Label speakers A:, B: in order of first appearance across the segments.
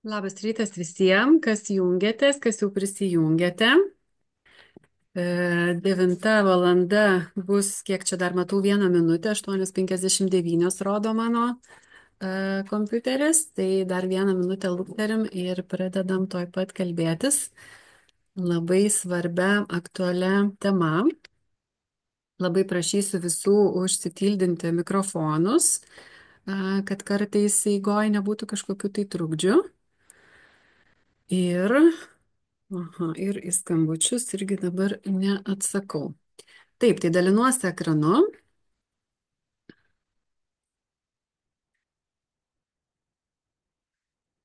A: Labas rytas visiems, kas jungiatės, kas jau prisijungėte. 9 valanda bus, kiek čia dar matau, 1 minutė, 8:59 rodo mano kompiuteris. Tai dar 1 minutę lukterim ir pradedam toj pat kalbėtis labai svarbia, aktualia tema. Labai prašysiu visų užsitildinti mikrofonus, kad kartais eigoje nebūtų kažkokių tai trukdžių. Ir į skambučius irgi dabar neatsakau. Taip, tai dalinuosi ekranu.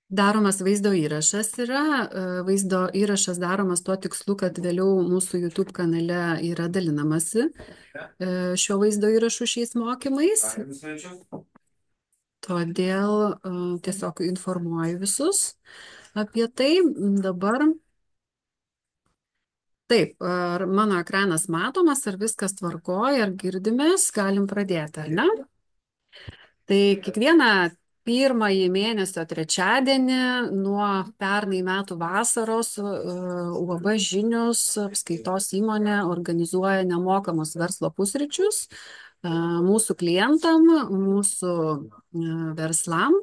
A: Daromas vaizdo įrašas yra. Vaizdo įrašas daromas tuo tikslu, kad vėliau mūsų YouTube kanale yra dalinamasi šio vaizdo įrašu šiais mokymais. Todėl tiesiog informuoju visus apie tai. Dabar taip, ar mano ekranas matomas, ar viskas tvarkoja, ar girdimės, galim pradėti, ar ne? Tai kiekvieną pirmąjį mėnesio trečiadienį nuo pernai metų vasaros UAB Žinius apskaitos įmonė organizuoja nemokamus verslo pusryčius mūsų klientam, mūsų verslam.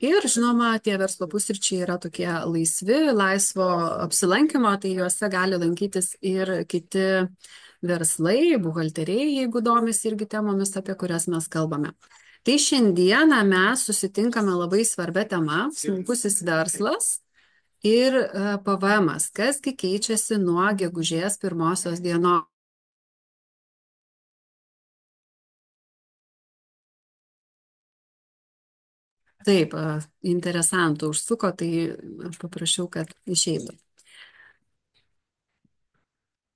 A: Ir žinoma, tie verslo pusryčiai yra tokie laisvi, laisvo apsilankimo, tai juose gali lankytis ir kiti verslai, buhalteriai, jeigu domisi irgi temomis, apie kurias mes kalbame. Tai šiandieną mes susitinkame labai svarbia tema - smulkusis verslas ir PVM-as, kasgi keičiasi nuo gegužės 1 dienos. Taip, interesantų užsuko, tai aš paprašiau, kad išeitų.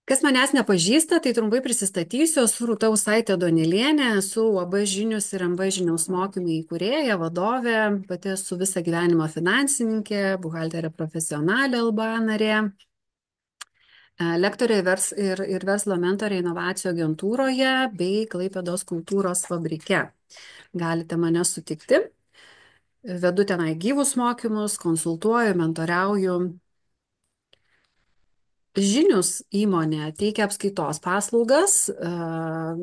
A: Kas manęs nepažįsta, tai trumpai prisistatysiu. Esu Rūta Usaitė Donelienė, esu UAB Žinius ir MB Žiniaus mokymai įkūrėja, vadovė, pati esu visą gyvenimą finansininkė, buhalterė profesionalė, LBA narė, lektorė ir verslo mentorė inovacijų agentūroje bei Klaipėdos kultūros fabrike. Galite mane sutikti. Vedu tenai gyvus mokymus, konsultuoju, mentoriauju. Žinius įmonė teikia apskaitos paslaugas,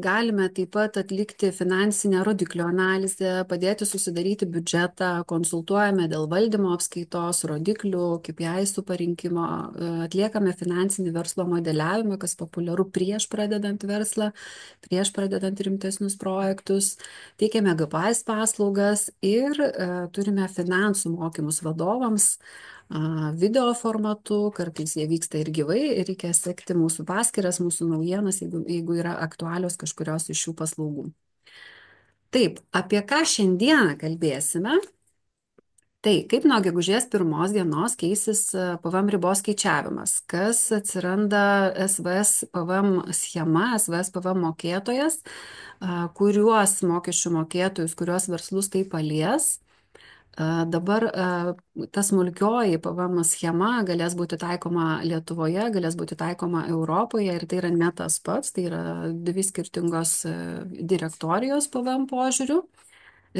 A: galime taip pat atlikti finansinę rodiklio analizę, padėti susidaryti biudžetą, konsultuojame dėl valdymo apskaitos, rodiklių, KPI parinkimo, atliekame finansinį verslo modeliavimą, kas populiaru prieš pradedant verslą, prieš pradedant rimtesnius projektus, teikiame GPS paslaugas ir turime finansų mokymus vadovams, video formatu, kartais jie vyksta ir gyvai, ir reikia sekti mūsų paskyras, mūsų naujienas, jeigu yra aktualios kažkurios iš šių paslaugų. Taip, apie ką šiandieną kalbėsime? Tai kaip nuo gegužės 1 dienos keisis PVM ribos skaičiavimas, kas atsiranda SVS PVM schema, SVS PVM mokėtojas, kuriuos mokesčių mokėtojus, kuriuos verslus tai palies. Dabar ta smulkioji PVM schema galės būti taikoma Lietuvoje, galės būti taikoma Europoje ir tai yra ne tas pats, tai yra dvi skirtingos direktorijos PVM požiūrių,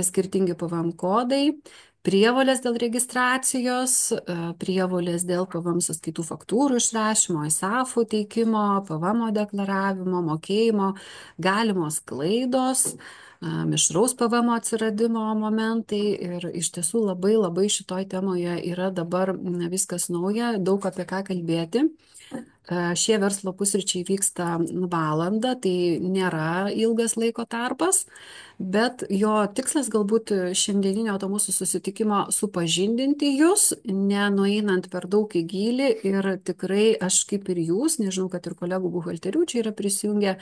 A: skirtingi PVM kodai, prievolės dėl registracijos, prievolės dėl PVM sąskaitų faktūrų išrašymo, ISAFų teikimo, PVM deklaravimo, mokėjimo, galimos klaidos, mišraus PVM atsiradimo momentai ir iš tiesų labai labai šitoj temoje yra dabar viskas nauja, daug apie ką kalbėti. Šie verslo pusryčiai vyksta valandą, tai nėra ilgas laiko tarpas, bet jo tikslas galbūt šiandieninio to mūsų susitikimo supažindinti jūs, nenueinant per daug į gylį ir tikrai aš kaip ir jūs, nežinau, kad ir kolegų buhalterių čia yra prisijungę,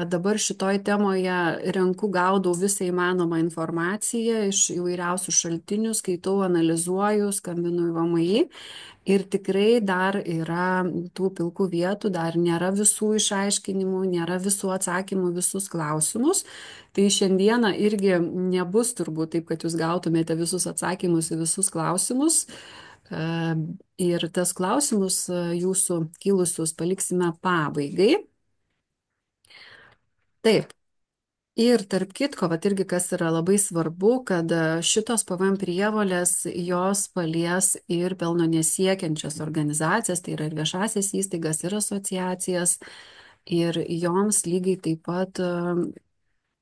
A: dabar šitoj temoje renku, gaudau visą įmanomą informaciją iš įvairiausių šaltinių, skaitau, analizuoju, skambinu į VMI ir tikrai dar yra tų pilkų vietų, dar nėra visų išaiškinimų, nėra visų atsakymų, visus klausimus. Tai šiandieną irgi nebus turbūt taip, kad jūs gautumėte visus atsakymus į visus klausimus. Ir tas klausimus jūsų kilusius paliksime pabaigai. Taip, Ir tarp kitko, vat irgi kas yra labai svarbu, kad šitos PVM prievolės jos palies ir pelno nesiekiančias organizacijas, tai yra ir viešasias įstaigas, ir asociacijas, ir joms lygiai taip pat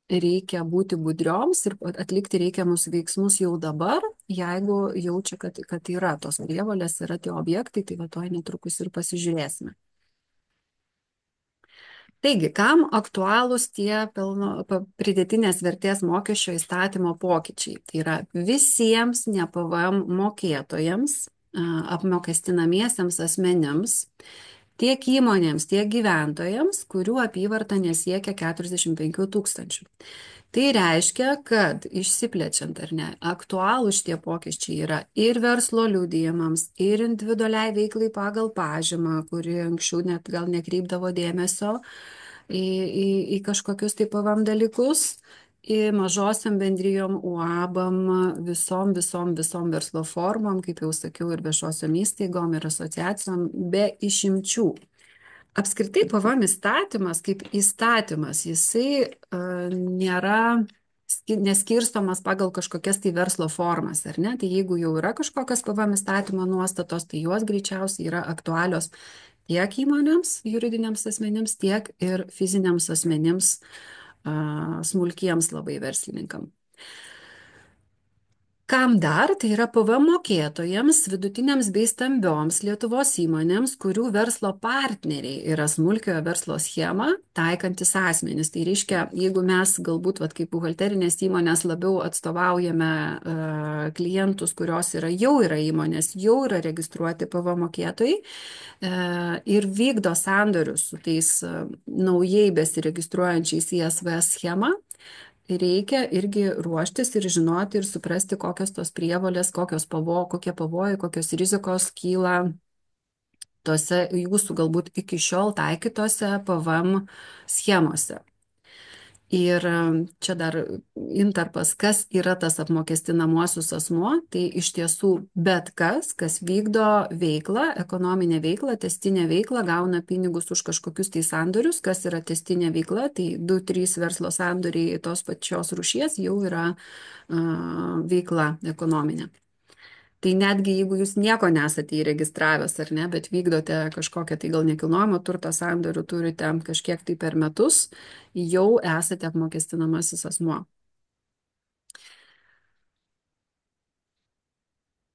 A: reikia būti budrioms ir atlikti reikiamus veiksmus jau dabar, jeigu jaučia, kad yra tos prievolės, yra tie objektai, tai va toj netrukus ir pasižiūrėsime. Taigi, kam aktualūs tie pridėtinės vertės mokesčio įstatymo pokyčiai? Tai yra visiems ne PVM mokėtojams, apmokestinamiesiems asmenims, tiek įmonėms, tiek gyventojams, kurių apyvarta nesiekia 45 tūkstančių. Tai reiškia, kad išsiplečiant ar ne, aktualūs šitie pokyčiai yra ir verslo liudijimams, ir individualiai veiklai pagal pažymą, kuri anksčiau net gal nekreipdavo dėmesio į kažkokius tai PVM dalykus, į mažosiam bendrijom, UABam, visom verslo formom, kaip jau sakiau, ir viešosiom įstaigom, ir asociacijom, be išimčių. Apskritai PVM įstatymas kaip įstatymas, jisai nėra neskirstomas pagal kažkokias tai verslo formas, ar ne? Tai jeigu jau yra kažkokios PVM įstatymo nuostatos, tai jos greičiausiai yra aktualios tiek įmonėms, juridiniams asmenims, tiek ir fiziniams asmenims, smulkiems labai verslininkams. Kam dar? Tai yra PVM mokėtojams, vidutiniams bei stambioms Lietuvos įmonėms, kurių verslo partneriai yra smulkiojo verslo schema taikantis asmenys. Tai reiškia, jeigu mes galbūt, kaip buhalterinės įmonės, labiau atstovaujame klientus, kurios jau yra įmonės, jau yra registruoti PVM mokėtojai ir vykdo sandorius su tais naujai besiregistruojančiais į SVS schemą, reikia irgi ruoštis ir žinoti ir suprasti, kokios tos prievolės, kokie pavojai, kokios rizikos kyla tose jūsų galbūt iki šiol taikytose PVM schemose. Ir čia dar intarpas, kas yra tas apmokestinamuosius asmuo, tai iš tiesų bet kas vykdo veiklą, ekonominę veiklą, tęstinę veiklą, gauna pinigus už kažkokius tai sandorius, kas yra tęstinė veikla, tai 2-3 verslo sandoriai tos pačios rūšies jau yra veikla ekonominė. Tai netgi jeigu jūs nieko nesate įregistravęs ar ne, bet vykdote kažkokią tai gal nekilnojamo turto sandorių, turite kažkiek tai per metus, jau esate apmokestinamasis asmuo.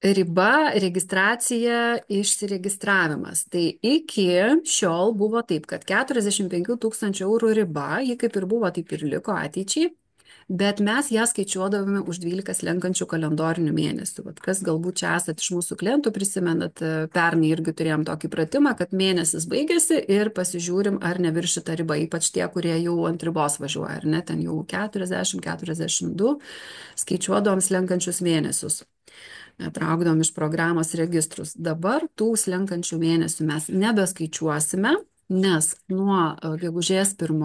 A: Riba, registracija, išsiregistravimas. Tai iki šiol buvo taip, kad 45 tūkstančių eurų riba, ji kaip ir buvo, taip ir liko ateičiai. Bet mes ją skaičiuodavome už 12 slenkančių kalendorinių mėnesių. Vat kas galbūt čia esat iš mūsų klientų, prisimenat, pernai irgi turėjom tokį pratimą, kad mėnesis baigėsi ir pasižiūrim, ar neviršita riba, ypač tie, kurie jau ant ribos važiuoja, ar ne, ten jau 40-42, skaičiuodavom slenkančius mėnesius, traukdavom iš programos registrus. Dabar tų slenkančių mėnesių mes nebeskaičiuosime, nes nuo gegužės 1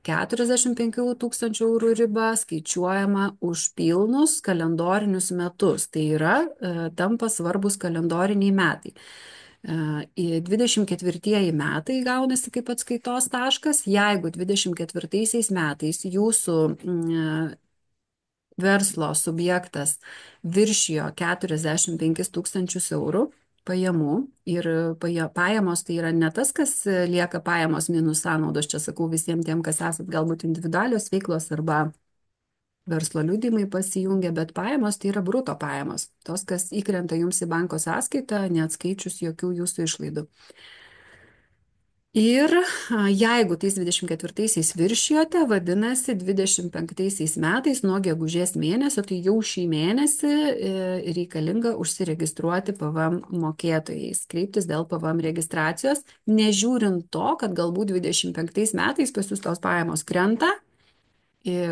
A: 45 tūkstančių eurų riba skaičiuojama už pilnus kalendorinius metus. Tai yra, tampa svarbus kalendoriniai metai. 24 metai gaunasi kaip atskaitos taškas. Jeigu 24 metais jūsų verslo subjektas viršijo 45 tūkstančius eurų pajamų ir pajamos tai yra ne tas, kas lieka pajamos minus sąnaudos, čia sakau visiems tiem, kas esat galbūt individualios veiklos arba verslo liudijimai pasijungia, bet pajamos tai yra bruto pajamos, tos, kas įkrenta jums į banko sąskaitą, neatskaičius jokių jūsų išlaidų. Ir jeigu tais 24-aisiais viršijote, vadinasi 25-aisiais metais nuo gegužės mėnesio, tai jau šį mėnesį reikalinga užsiregistruoti PVM mokėtojais, kreiptis dėl PVM registracijos, nežiūrint to, kad galbūt 25 metais pas jūs tos pajamos krenta,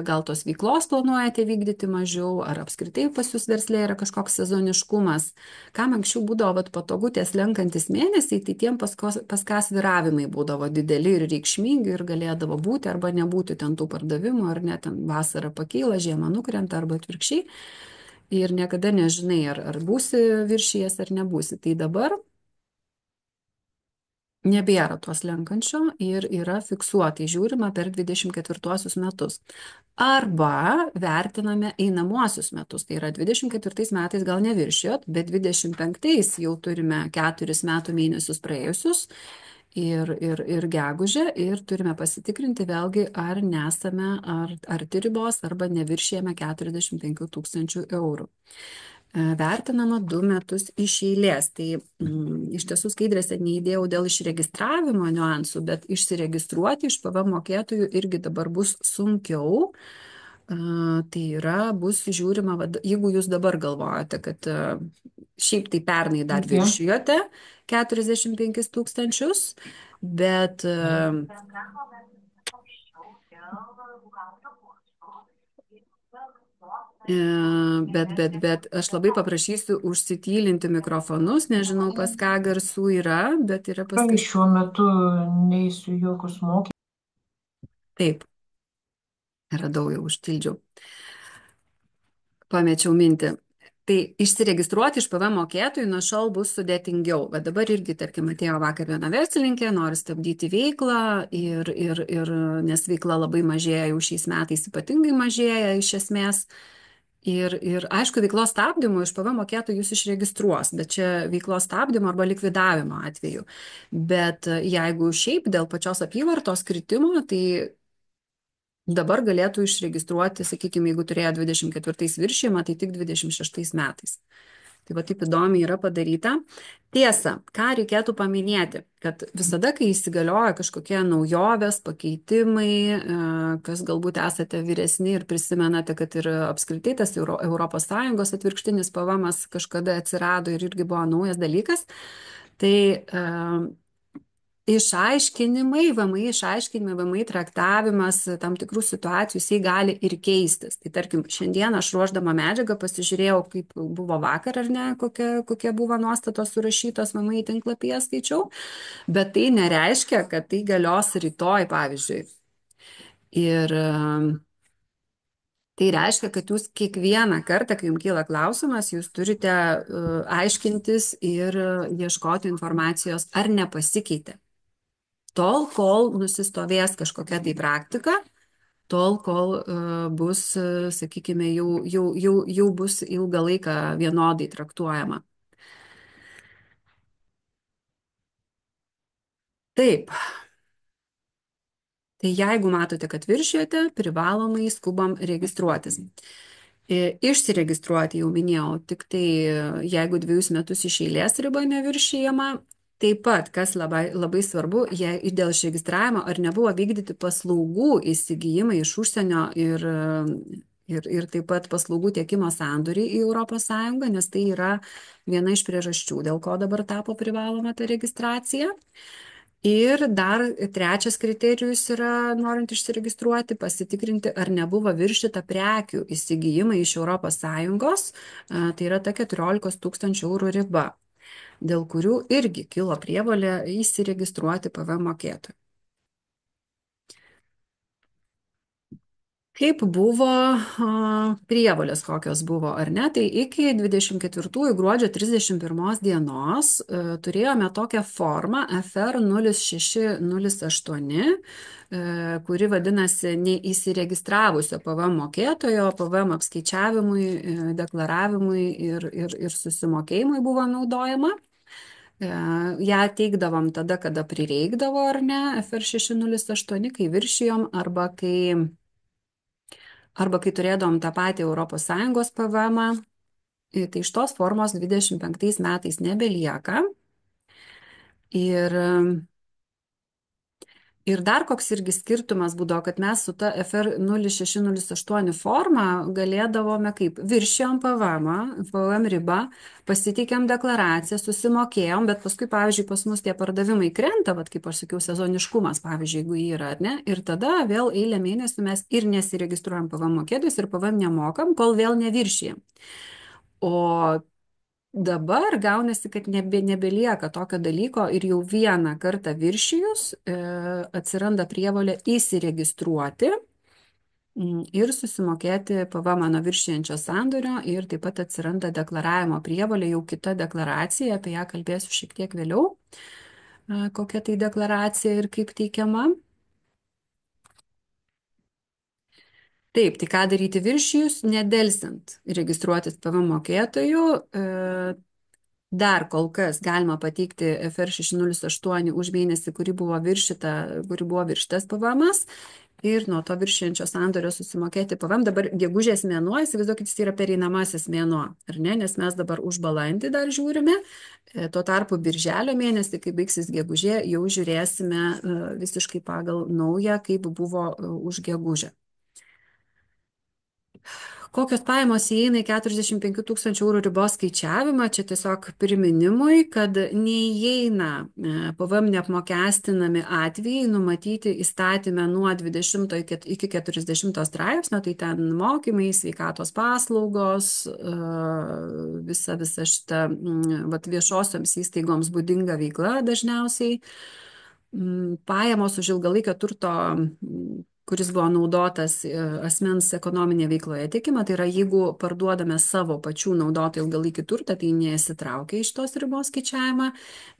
A: gal tos veiklos planuojate vykdyti mažiau, ar apskritai pas jūs verslė yra kažkoks sezoniškumas. Kam anksčiau būdavo patogu tie slenkantis mėnesiai, tai tiem pas ką svyravimai būdavo dideli ir reikšmingi ir galėdavo būti arba nebūti ten tų pardavimų, ar net ten vasara pakyla, žiema nukrenta arba atvirkščiai. Ir niekada nežinai, ar būsi viršijęs ar nebūsi. Tai dabar Nebėra to slenkančio ir yra fiksuotai žiūrima per 24 metus. Arba vertiname einamuosius metus. Tai yra 24 metais gal neviršijot, bet 25 jau turime 4 metų mėnesius praėjusius ir gegužę ir turime pasitikrinti vėlgi, ar nesame ar arti ribos arba neviršėjame 45 tūkstančių eurų. Vertinama 2 metus iš eilės. Tai iš tiesų skaidrėse neįdėjau dėl išregistravimo niuansų, bet išsiregistruoti iš PVM mokėtojų irgi dabar bus sunkiau. Tai yra, bus žiūrima, jeigu jūs dabar galvojate, kad šiaip tai pernai dar viršijote 45 tūkstančius, bet bet aš labai paprašysiu užsitylinti mikrofonus, nežinau pas ką garsų yra, bet yra pas kažką.
B: Šiuo metu neįsiu jokius mokymus.
A: Taip, radau jau užtildžiau. Pamečiau mintį. Tai išsiregistruoti iš PVM mokėtojų nuo šiol bus sudėtingiau. Bet dabar irgi, tarkim, atėjo vakar viena verslininkė, nori stabdyti veiklą nes veikla labai mažėja, jau šiais metais ypatingai mažėja iš esmės. Ir aišku, veiklos stabdymo iš PVM mokėtojų jūs išregistruos, bet čia veiklos stabdymo arba likvidavimo atveju. Bet jeigu šiaip dėl pačios apyvartos kritimo, tai dabar galėtų išregistruoti, sakykime, jeigu turėjo 24 viršijimą, tai tik 26 metais. Tai va taip įdomiai yra padaryta. Tiesa, ką reikėtų paminėti, kad visada, kai įsigalioja kažkokie naujovės, pakeitimai, kas galbūt esate vyresni ir prisimenate, kad ir apskritai tas ES atvirkštinis PVM kažkada atsirado ir irgi buvo naujas dalykas, tai išaiškinimai, VMI traktavimas tam tikrų situacijų, jisai gali ir keistis. Tai tarkim, šiandien aš ruoždama medžiagą pasižiūrėjau, kaip buvo vakar ar ne, kokie buvo nuostatos surašytos VMI tinklapyje skaičiau, bet tai nereiškia, kad tai galios rytoj, pavyzdžiui. Ir tai reiškia, kad jūs kiekvieną kartą, kai jums kyla klausimas, jūs turite aiškintis ir ieškoti informacijos, ar nepasikeitė. Tol, kol nusistovės kažkokia tai praktika, tol, kol bus, sakykime, jau bus ilgą laiką vienodai traktuojama. Taip, tai jeigu matote, kad viršijote, privalomai skubam registruotis. Išsiregistruoti, jau minėjau, tik tai jeigu 2 metus iš eilės riba neviršijama. Taip pat, kas labai svarbu, jei dėl išregistravimo ar nebuvo vykdyti paslaugų įsigijimai iš užsienio ir taip pat paslaugų tiekimo sandoriai į ES, nes tai yra viena iš priežasčių, dėl ko dabar tapo privaloma ta registracija. Ir dar trečias kriterijus yra, norint išsiregistruoti, pasitikrinti, ar nebuvo viršyta prekių įsigijimai iš ES, tai yra ta 14 tūkstančių eurų riba, dėl kurių irgi kilo prievolė įsiregistruoti PVM mokėtojui. Kaip buvo prievolės, kokios buvo, ar ne? Tai iki 24 gruodžio 31 dienos turėjome tokią formą FR 0608, kuri vadinasi neįsiregistravusio PVM mokėtojo, PVM apskaičiavimui, deklaravimui ir susimokėjimui buvo naudojama. Ja teikdavom tada, kada prireikdavo, ar ne, FR 608, kai viršijom arba kai turėdavom tą patį ES PVM, tai iš tos formos 25 metais nebelieka. Ir dar koks irgi skirtumas būdavo, kad mes su ta FR 0608 forma galėdavome kaip viršijom PVM ribą, pasitikėm deklaraciją, susimokėjom, bet paskui, pavyzdžiui, pas mus tie pardavimai krenta, vat, kaip aš sakiau, sezoniškumas, pavyzdžiui, jeigu yra, ar ne, ir tada vėl eilę mėnesių mes ir nesiregistruojam PVM mokėtojus ir PVM nemokam, kol vėl neviršijam. O dabar gaunasi, kad nebelieka tokio dalyko ir jau vieną kartą viršijus atsiranda prievolė įsiregistruoti ir susimokėti PVM nuo viršijančio sandorio ir taip pat atsiranda deklaravimo prievolė, jau kita deklaracija, apie ją kalbėsiu šiek tiek vėliau. kokia tai deklaracija ir kaip teikiama. Taip, tai ką daryti viršijus, nedelsiant registruotis PVM mokėtoju. Dar kol kas galima pateikti FR 608 už mėnesį, kuri buvo viršytas PVM. Ir nuo to viršijančio sandorio susimokėti PVM. Dabar gegužės mėnuo, įsivaizduokit, jis yra pereinamasis mėnuo, ar ne? Nes mes dabar už balandį dar žiūrime. Tuo tarpu birželio mėnesį, kai baigsis gegužė, jau žiūrėsime visiškai pagal naują, kaip buvo už gegužę. Kokios pajamos įeina į 45 tūkstančių eurų ribos skaičiavimą? Čia tiesiog priminimui, kad neįeina PVM neapmokestinami atvejai numatyti įstatymę nuo 20 iki 40 straipsnio, tai ten mokymai, sveikatos paslaugos, visa šita viešosioms įstaigoms būdinga veikla dažniausiai. Pajamos už ilgalaikio turto, kuris buvo naudotas asmens ekonominėje veikloje tiekimą, tai yra jeigu parduodame savo pačių naudotą ilgalaikį turtą, tai nesitraukia iš tos ribos skaičiavimą,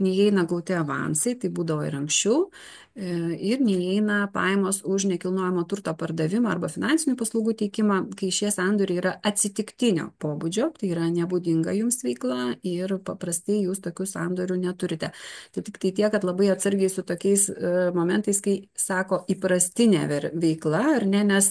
A: neįeina gauti avansai, tai būdavo ir anksčiau, ir neįeina pajamos už nekilnojamo turto pardavimą arba finansinių paslaugų teikimą, kai šie sandoriai yra atsitiktinio pobūdžio, tai yra nebūdinga jums veikla ir paprastai jūs tokių sandorių neturite. Tai tik tai tiek, kad labai atsargiai su tokiais momentais, kai sako įprastinė veikla, ar ne, nes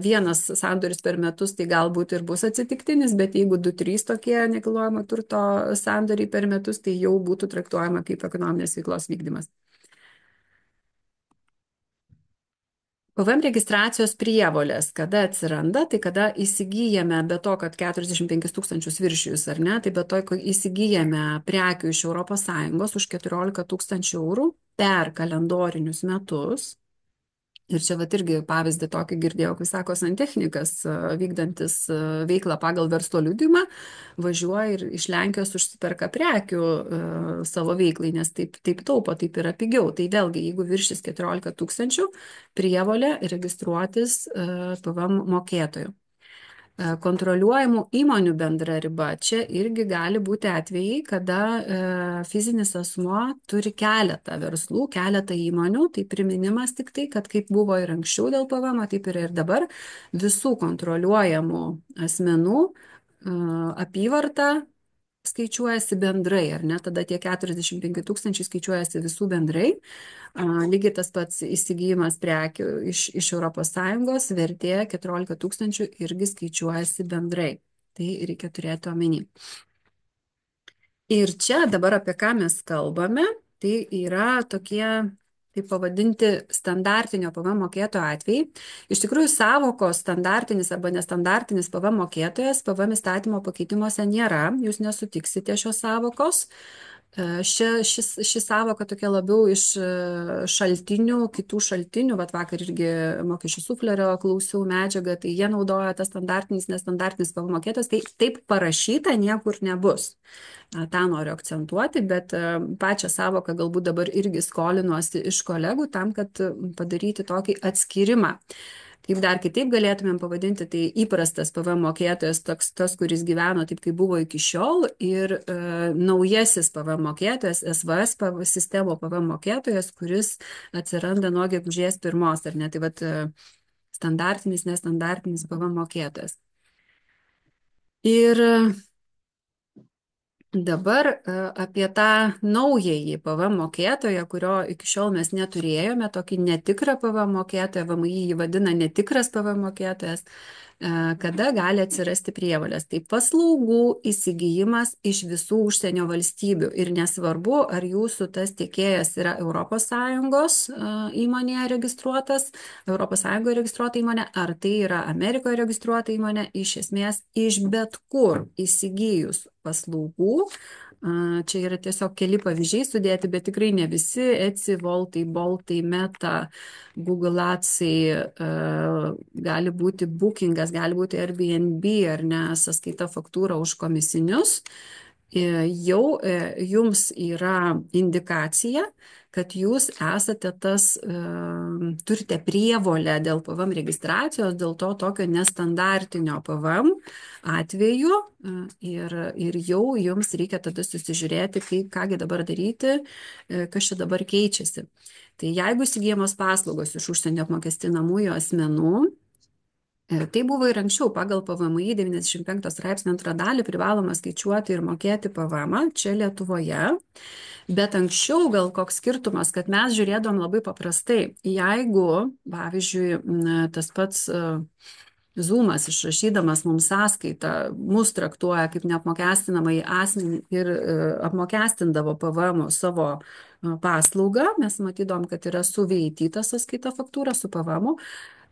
A: vienas sandoris per metus tai galbūt ir bus atsitiktinis, bet jeigu 2-3 tokie nekilnojamo turto sandoriai per metus, tai jau būtų traktuojama kaip ekonominės veiklos vykdymas. PVM registracijos prievolės, kada atsiranda, tai kada įsigyjame, be to, kad 45 tūkstančius viršijus, ar ne, tai be to, kad įsigyjame prekių iš ES už 14 tūkstančių eurų per kalendorinius metus. Ir čia vat irgi pavyzdį tokį girdėjau, kai sako santechnikas, vykdantis veiklą pagal verslo liudijimą, važiuoja ir iš Lenkijos užsiperka prekių savo veiklai, nes taip taupo, taip yra pigiau. Tai vėlgi, jeigu viršys 14 tūkstančių, prievolė registruotis PVM mokėtoju. Kontroliuojamų įmonių bendra riba. Čia irgi gali būti atvejai, kada fizinis asmuo turi keletą verslų, keletą įmonių. Tai priminimas tik tai, kad kaip buvo ir anksčiau dėl PVM, taip yra ir dabar, visų kontroliuojamų asmenų apyvarta skaičiuojasi bendrai, ar ne? Tada tie 45 tūkstančiai skaičiuojasi visų bendrai. Lygiai tas pats įsigijimas prekių iš ES vertė 14 tūkstančių irgi skaičiuojasi bendrai. Tai reikia turėti omeny. Ir čia dabar apie ką mes kalbame, tai yra tokie, taip pavadinti, standartinio PVM mokėtojo atvejai. Iš tikrųjų, savokos standartinis arba nestandartinis PVM mokėtojas PVM įstatymo pakeitimuose nėra, jūs nesutiksite šios savokos. Ši savoka tokia labiau iš šaltinių, kitų šaltinių, vakar irgi mokesčių suflerio klausiau medžiagą, tai jie naudoja tas standartinis, nestandartinis PVM mokėtojas, tai taip parašyta niekur nebus. tą noriu akcentuoti, bet pačią savoką galbūt dabar irgi skolinuosi iš kolegų tam, kad padaryti tokį atskyrimą. Kaip dar kitaip galėtumėm pavadinti, tai įprastas PVM mokėtojas, tas, kuris gyveno taip, kaip buvo iki šiol, ir naujasis PVM mokėtojas, SVS sistemo PVM mokėtojas, kuris atsiranda nuo gegužės 1, ar ne, tai vat standartinis, nestandartinis PVM mokėtojas. Ir dabar apie tą naująjį PVM mokėtoją, kurio iki šiol mes neturėjome, tokį netikrą PVM mokėtoją, VMI jį vadina netikras PVM mokėtojas, kada gali atsirasti prievolės. Tai paslaugų įsigijimas iš visų užsienio valstybių ir nesvarbu, ar jūsų tas tiekėjas yra ES įmonėje registruotas, ES registruota įmonė, ar tai yra Amerikoje registruota įmonė, iš esmės iš bet kur įsigijus paslaugų. Čia yra tiesiog keli pavyzdžiai sudėti, bet tikrai ne visi. Etsy, Voltai, Boltai, Meta, Google Adsai, gali būti Bookingas, gali būti Airbnb ar ne, sąskaita faktūra už komisinius. jau jums yra indikacija, kad jūs esate turite prievolę dėl PVM registracijos, dėl to tokio nestandartinio PVM atveju ir jau jums reikia tada susižiūrėti, kągi dabar daryti, kas čia dabar keičiasi. Tai jeigu įsigijamos paslaugos iš užsienio apmokestinamųjų asmenų, tai buvo ir anksčiau pagal PVMI 95 straipsnio antrą dalį privaloma skaičiuoti ir mokėti PVM čia Lietuvoje, bet anksčiau gal koks skirtumas, kad mes žiūrėdom labai paprastai, jeigu, pavyzdžiui, tas pats Zoomas išrašydamas mums sąskaitą, mus traktuoja kaip neapmokestinamąjį asmenį ir apmokestindavo PVM savo paslaugą, mes matydom, kad yra suveityta sąskaita faktūra su PVM,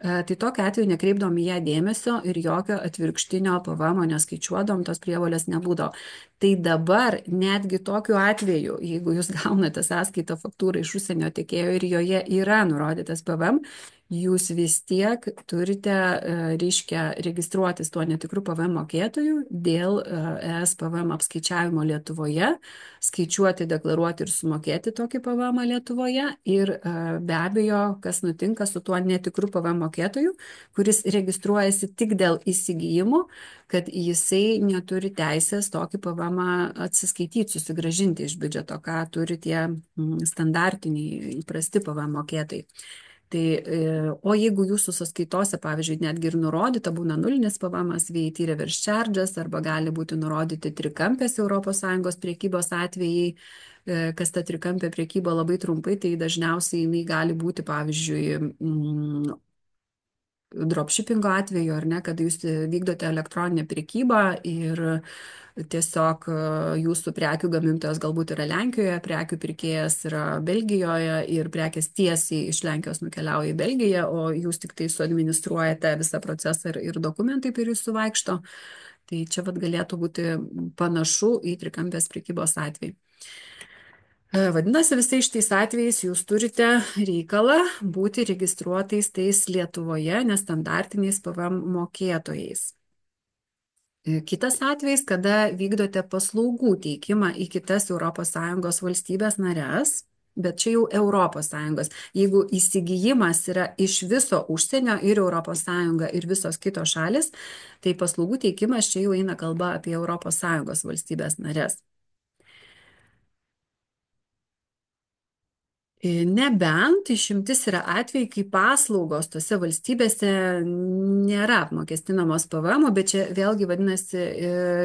A: tai tokiu atveju nekreipdom į ją dėmesio ir jokio atvirkštinio PVM neskaičiuodom, tos prievolės nebūdavo. Tai dabar netgi tokiu atveju, jeigu jūs gaunate sąskaitą faktūrą iš užsienio tiekėjo ir joje yra nurodytas PVM, jūs vis tiek turite, reiškia, registruotis tuo netikru PVM mokėtoju dėl ES PVM apskaičiavimo Lietuvoje, skaičiuoti, deklaruoti ir sumokėti tokį PVM Lietuvoje ir be abejo, kas nutinka su tuo netikru PVM mokėtoju, kuris registruojasi tik dėl įsigijimų, kad jisai neturi teisės tokį PVM atsiskaityti, susigrąžinti iš biudžeto, ką turi tie standartiniai įprasti PVM mokėtojai. Tai, o jeigu jūsų sąskaitose, pavyzdžiui, netgi ir nurodyta būna nulinis PVM, VAT reverse charges, arba gali būti nurodyti trikampės ES priekybos atvejai, kas ta trikampė priekyba labai trumpai, tai dažniausiai jinai gali būti, pavyzdžiui, dropshippingo atveju, ar ne, kada jūs vykdote elektroninę priekybą ir tiesiog jūsų prekių gamintojas galbūt yra Lenkijoje, prekių pirkėjas yra Belgijoje ir prekės tiesiai iš Lenkijos nukeliauja į Belgiją, o jūs tik tai suadministruojate visą procesą ir dokumentai per jūsų vaikšto. Tai čia vat galėtų būti panašu į trikampės priekybos atvejį. Vadinasi, visais šitais atvejais jūs turite reikalą būti registruotais tais Lietuvoje nestandartiniais PVM mokėtojais. Kitas atvejis, kada vykdote paslaugų teikimą į kitas ES valstybės nares, bet čia jau ES. Jeigu įsigijimas yra iš viso užsienio ir ES ir visos kitos šalis, tai paslaugų teikimas čia jau eina kalba apie ES valstybės nares. Nebent išimtis yra atvejai, kai paslaugos tose valstybėse nėra apmokestinamos PVM, bet čia vėlgi vadinasi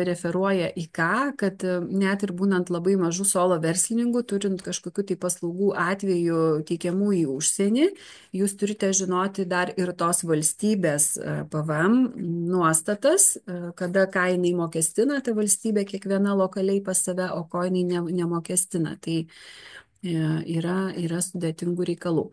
A: referuoja į ką, kad net ir būnant labai mažų solo verslininkų, turint kažkokiu tai paslaugų atveju teikiamų į užsienį, jūs turite žinoti dar ir tos valstybės PVM nuostatas, kada ką jinai mokestina, ta valstybė kiekviena lokaliai pas save, o ko jinai nemokestina. Tai yra sudėtingų reikalų.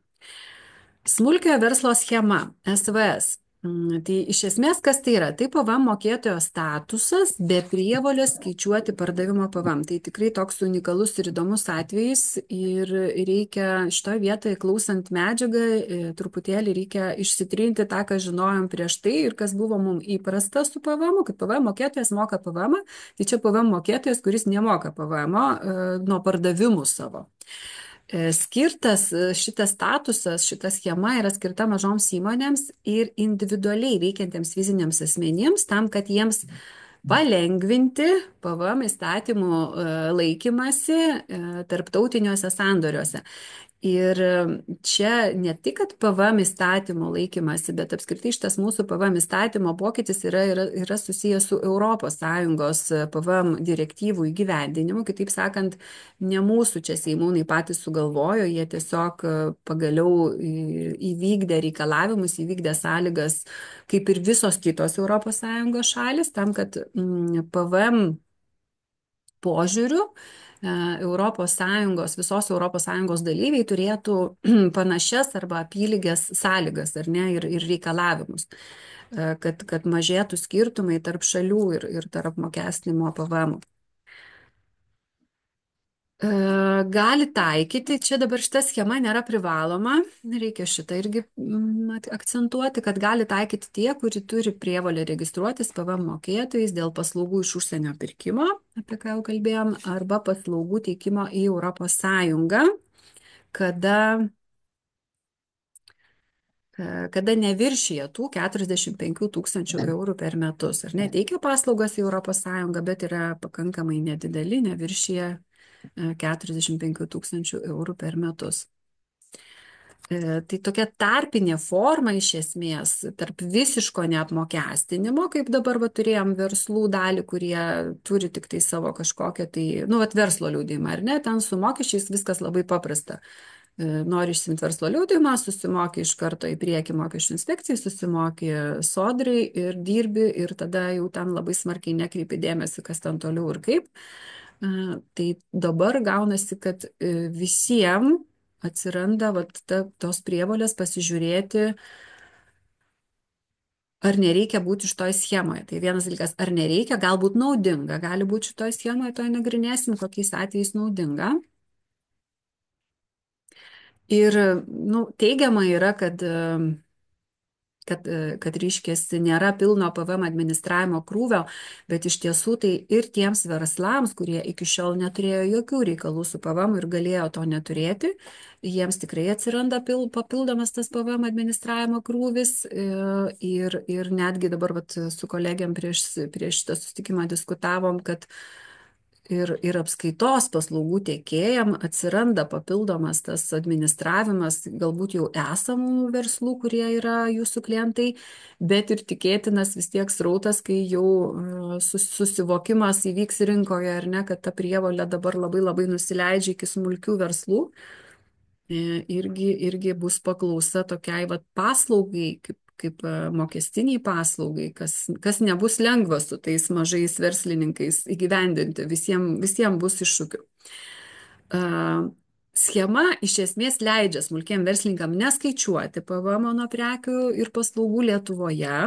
A: Smulkiojo verslo schema, SVS. Tai iš esmės, kas tai yra? Tai PVM mokėtojo statusas be prievolės skaičiuoti pardavimo PVM. Tai tikrai toks unikalus ir įdomus atvejis ir reikia šitoje vietoje, klausant medžiagą, truputėlį reikia išsitrinti tą, ką žinojom prieš tai ir kas buvo mums įprasta su PVM, kad PVM mokėtojas moka PVM, tai čia PVM mokėtojas, kuris nemoka PVM nuo pardavimų savo. Skirtas šitas statusas, šita schema yra skirta mažoms įmonėms ir individualiai veikiantiems fiziniams asmenims, tam, kad jiems palengvinti PVM įstatymų laikymasi tarptautiniuose sandoriuose. Ir čia ne tik, kad PVM įstatymo laikymasi, bet apskritai šitas mūsų PVM įstatymo pokytis yra susijęs su ES PVM direktyvų įgyvendinimu. Kitaip sakant, ne mūsų čia seimūnai patys sugalvojo, jie tiesiog pagaliau įvykdė reikalavimus, įvykdė sąlygas, kaip ir visos kitos ES šalis, tam, kad PVM požiūriu visos ES dalyviai turėtų panašias arba apylygės sąlygas, ar ne, ir reikalavimus, kad mažėtų skirtumai tarp šalių ir tarp apmokestinimo PVM. E, Gali taikyti, čia dabar šita schema nėra privaloma, reikia šitą irgi akcentuoti, kad gali taikyti tie, kuri turi prievolę registruotis PVM mokėtojais dėl paslaugų iš užsienio pirkimo, apie ką jau kalbėjom, arba paslaugų teikimo į Europos Sąjungą, kada kada neviršyje tų 45 tūkstančių eurų per metus. Ar ne, teikia paslaugas į ES, bet yra pakankamai nedideli, neviršyje 45 tūkstančių eurų per metus. Tai tokia tarpinė forma iš esmės tarp visiško neapmokestinimo, kaip dabar va, turėjom verslų dalį, kurie turi tik tai savo kažkokią tai, nu, vat, verslo liūdimą, ar ne, ten su mokesčiais viskas labai paprasta. Nori išsimti verslo liūdimą, susimoki iš karto į priekį mokesčių inspekcijai, susimoki sodrai ir dirbi ir tada jau ten labai smarkiai nekreipi dėmesį, kas ten toliau ir kaip. Tai dabar gaunasi, kad visiems atsiranda vat, tos prievolės pasižiūrėti, ar nereikia būti šitoj schemoje. Tai vienas dalykas, ar nereikia, galbūt naudinga, gali būti šitoj schemoje, to nagrinėsim, kokiais atvejais naudinga. Ir nu, teigiama yra, kad ryškėsi nėra pilno PVM administravimo krūvio, bet iš tiesų tai ir tiems verslams, kurie iki šiol neturėjo jokių reikalų su PVM ir galėjo to neturėti, jiems tikrai atsiranda papildomas tas PVM administravimo krūvis ir netgi dabar vat, su kolegiam prieš šitą susitikimą diskutavom, kad ir apskaitos paslaugų tiekėjam atsiranda papildomas tas administravimas, galbūt jau esamų verslų, kurie yra jūsų klientai, bet ir tikėtinas vis tiek srautas, kai jau susivokimas įvyks rinkoje, ar ne, kad ta prievolė dabar labai labai nusileidžia iki smulkių verslų. Irgi bus paklausa tokiai vat, paslaugai, kaip mokestiniai paslaugai, kas nebus lengva su tais mažais verslininkais įgyvendinti, visiems bus iššūkių. Schema iš esmės leidžia smulkiem verslininkam neskaičiuoti PVM nuo prekių ir paslaugų Lietuvoje,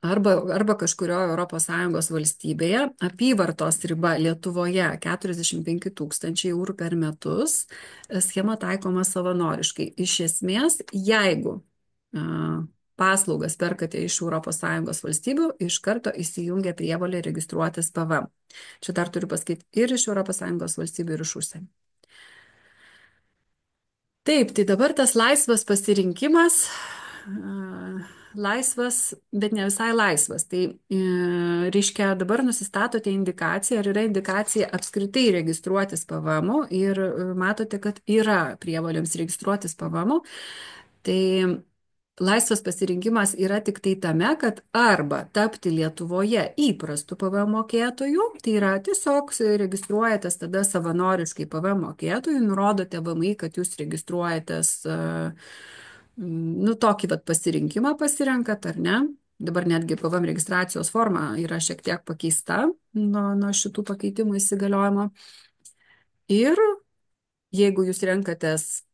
A: arba kažkurioje ES valstybėje. Apyvartos riba Lietuvoje 45 tūkstančiai eurų per metus. Schema taikoma savanoriškai. Iš esmės, jeigu paslaugas perkate iš ES valstybių, iš karto įsijungia prievolė registruotis PVM. Čia dar turiu pasakyti ir iš ES valstybių, ir iš užsienio. Taip, tai dabar tas laisvas pasirinkimas, laisvas, bet ne visai laisvas. Tai reiškia, dabar nusistatote indikaciją, ar yra indikacija apskritai registruotis PVM ir matote, kad yra prievolėms registruotis PVM. Tai laisvas pasirinkimas yra tik tai tame, kad arba tapti Lietuvoje įprastų PVM mokėtojų, tai yra tiesiog registruojatės tada savanoriškai PVM mokėtojų, nurodote VMI, kad jūs registruojatės, nu, tokį vat pasirinkimą pasirenkat, ar ne? Dabar netgi PVM registracijos forma yra šiek tiek pakeista nuo šitų pakeitimų įsigaliojimo. Ir jeigu jūs renkatės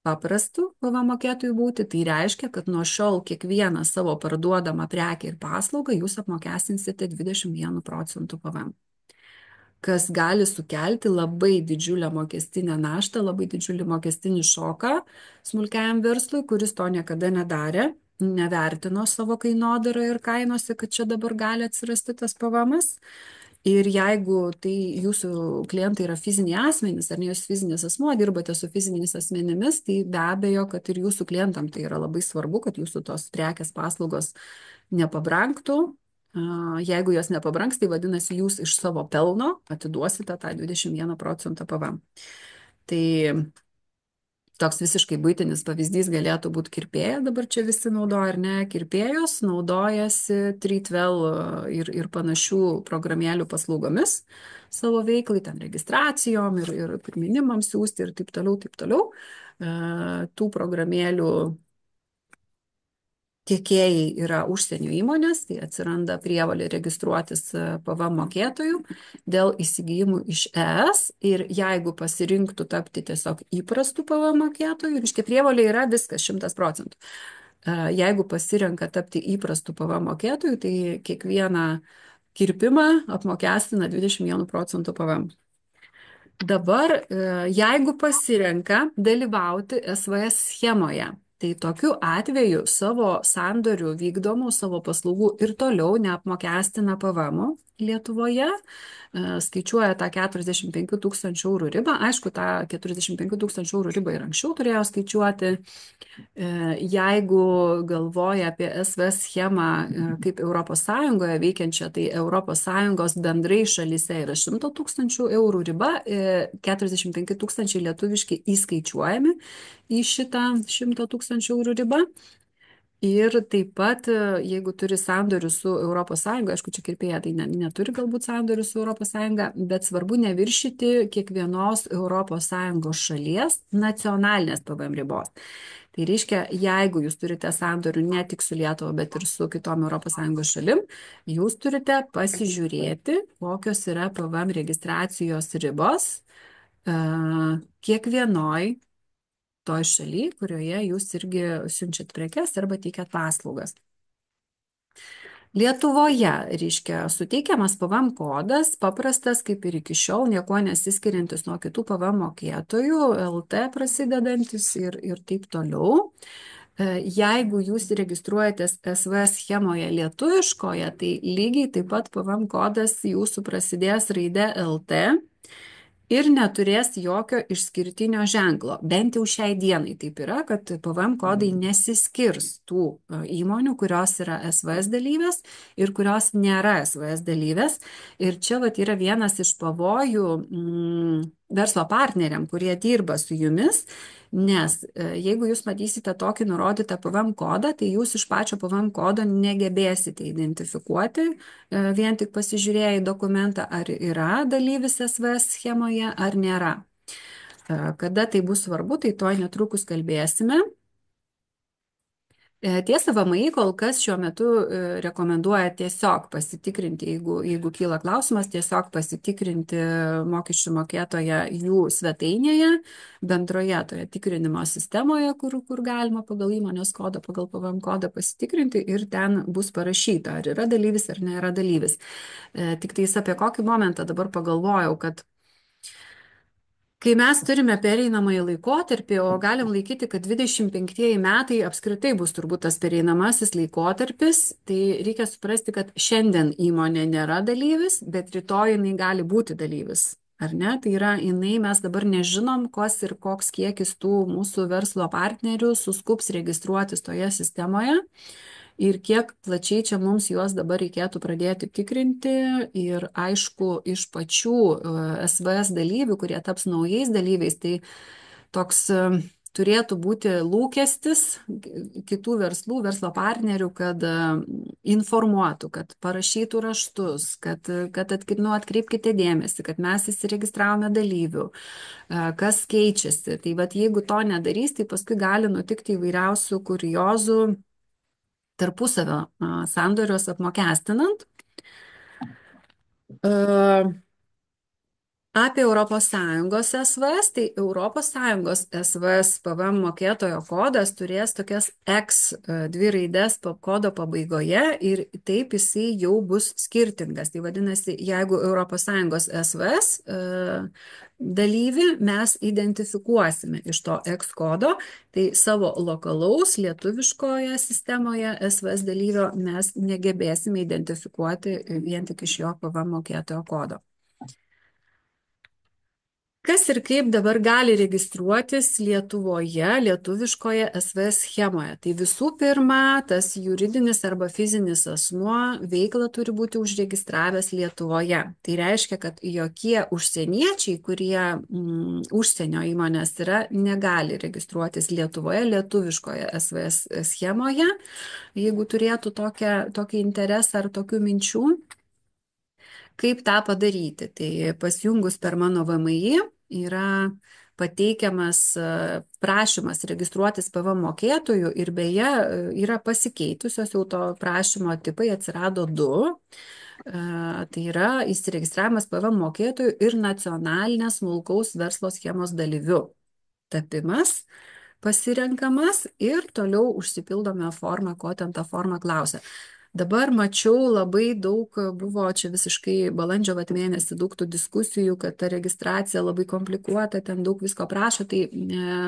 A: paprastų PVM mokėtojų būti, tai reiškia, kad nuo šiol kiekvieną savo parduodamą prekę ir paslaugą jūs apmokestinsite 21 procentų PVM, kas gali sukelti labai didžiulę mokestinę naštą, labai didžiulį mokestinį šoką smulkiajam verslui, kuris to niekada nedarė, nevertino savo kainodarą ir kainose, kad čia dabar gali atsirasti tas PVMas. Ir jeigu tai jūsų klientai yra fiziniai asmenys, ar ne jūs fizinis asmuo, dirbate su fiziniais asmenimis, tai be abejo, kad ir jūsų klientam tai yra labai svarbu, kad jūsų tos prekės paslaugos nepabrangtų. Jeigu jos nepabrangs, tai vadinasi, jūs iš savo pelno atiduosite tą 21 procentą PVM. Tai toks visiškai buitinis pavyzdys galėtų būti kirpėja, dabar čia visi naudoja, ar ne, kirpėjos naudojasi Treatwell ir panašių programėlių paslaugomis savo veiklai, ten registracijom ir priminimams siūsti ir taip toliau, taip toliau. Tų programėlių tiekėjai yra užsienio įmonės, tai atsiranda prievolė registruotis PVM mokėtojų dėl įsigijimų iš ES ir jeigu pasirinktų tapti tiesiog įprastų PVM mokėtojų, reiškia prievolė yra viskas 100%. Jeigu pasirenka tapti įprastų PVM mokėtojų, tai kiekvieną kirpimą apmokestina 21 procentų PVM. Dabar, jeigu pasirenka dalyvauti SVS schemoje, tai tokiu atveju savo sandorių vykdomų, savo paslaugų ir toliau neapmokestina PVM Lietuvoje, skaičiuoja tą 45 tūkstančių eurų ribą. Aišku, tą 45 tūkstančių eurų ribą ir anksčiau turėjo skaičiuoti. Jeigu galvoja apie SVS schemą kaip ES veikiančią, tai ES bendrai šalyse yra 100 tūkstančių eurų riba, 45 tūkstančiai lietuviški įskaičiuojami į šitą 100 tūkstančių eurų ribą. Ir taip pat, jeigu turi sandorių su ES, aišku, čia kirpėja tai neturi galbūt sandorių su ES, bet svarbu neviršyti kiekvienos ES šalies nacionalinės PVM ribos. Tai reiškia, jeigu jūs turite sandorių ne tik su Lietuva, bet ir su kitom ES šalim, jūs turite pasižiūrėti, kokios yra PVM registracijos ribos kiekvienoj toj šaly, kurioje jūs irgi siunčiat prekes arba teikiat paslaugas. Lietuvoje, reiškia, suteikiamas PVM kodas, paprastas kaip ir iki šiol, niekuo nesiskiriantis nuo kitų PVM mokėtojų, LT prasidedantis ir taip toliau. Jeigu jūs registruojatės SVS schemoje lietuviškoje, tai lygiai taip pat PVM kodas jūsų prasidės raide LT ir neturės jokio išskirtinio ženklo. Bent jau šiai dienai taip yra, kad PVM kodai nesiskirs tų įmonių, kurios yra SVS dalyvės ir kurios nėra SVS dalyvės. Ir čia vat yra vienas iš pavojų verslo partneriam, kurie dirba su jumis, nes jeigu jūs matysite tokį nurodytą PVM kodą, tai jūs iš pačio PVM kodo negebėsite identifikuoti, vien tik pasižiūrėję į dokumentą, ar yra dalyvis SVS schemoje, ar nėra. Kada tai bus svarbu, tai to netrukus kalbėsime. Tiesa, VMI kol kas šiuo metu rekomenduoja tiesiog pasitikrinti, jeigu kyla klausimas, tiesiog pasitikrinti mokesčių mokėtoją jų svetainėje, bendroje toje tikrinimo sistemoje, kur galima pagal įmonės kodą, pagal PVM kodą pasitikrinti ir ten bus parašyta, ar yra dalyvis, ar nėra dalyvis. Tik tais apie kokį momentą dabar pagalvojau, kad kai mes turime pereinamąjį laikotarpį, o galim laikyti, kad 25 metai apskritai bus turbūt tas pereinamasis laikotarpis, tai reikia suprasti, kad šiandien įmonė nėra dalyvis, bet rytoj jinai gali būti dalyvis. Ar ne? Tai yra, mes dabar nežinom, kas ir koks kiekis tų mūsų verslo partnerių suskubs registruotis toje sistemoje. Ir kiek plačiai čia mums juos dabar reikėtų pradėti tikrinti ir aišku, iš pačių SVS dalyvių, kurie taps naujais dalyviais, tai toks turėtų būti lūkestis kitų verslų, verslo partnerių, kad informuotų, kad parašytų raštus, kad atkreipkite dėmesį, kad mes įsiregistravome dalyvių, kas keičiasi. Tai vat, jeigu to nedarys, tai paskui gali nutikti įvairiausių kuriozų tarpusavio sandorius apmokestinant. Apie ES SVS, tai ES SVS PVM mokėtojo kodas turės tokias X dvi raidės kodo pabaigoje ir taip jisai jau bus skirtingas. Tai vadinasi, jeigu ES SVS dalyvį mes identifikuosime iš to X kodo, tai savo lokalaus lietuviškoje sistemoje SVS dalyvio mes negebėsime identifikuoti vien tik iš jo PVM mokėtojo kodo. Kas ir kaip dabar gali registruotis Lietuvoje, lietuviškoje SVS schemoje? Tai visų pirma, tas juridinis arba fizinis asmuo veiklą turi būti užregistravęs Lietuvoje. Tai reiškia, kad jokie užsieniečiai, kurie užsienio įmonės yra, negali registruotis Lietuvoje, lietuviškoje SVS schemoje, jeigu turėtų tokį interesą ar tokių minčių. Kaip tą padaryti? Tai pasijungus per mano VMI yra pateikiamas prašymas registruotis PVM mokėtojų ir beje yra pasikeitusios jau to prašymo tipai, atsirado du. Tai yra įsiregistravimas PVM mokėtojų ir nacionalinės smulkaus verslo schemos dalyviu tapimas pasirenkamas ir toliau užsipildome formą, ko ten ta forma klausia. Dabar mačiau labai daug buvo čia visiškai balandžio vat mėnesį daug tų diskusijų, kad ta registracija labai komplikuota, ten daug visko prašo, tai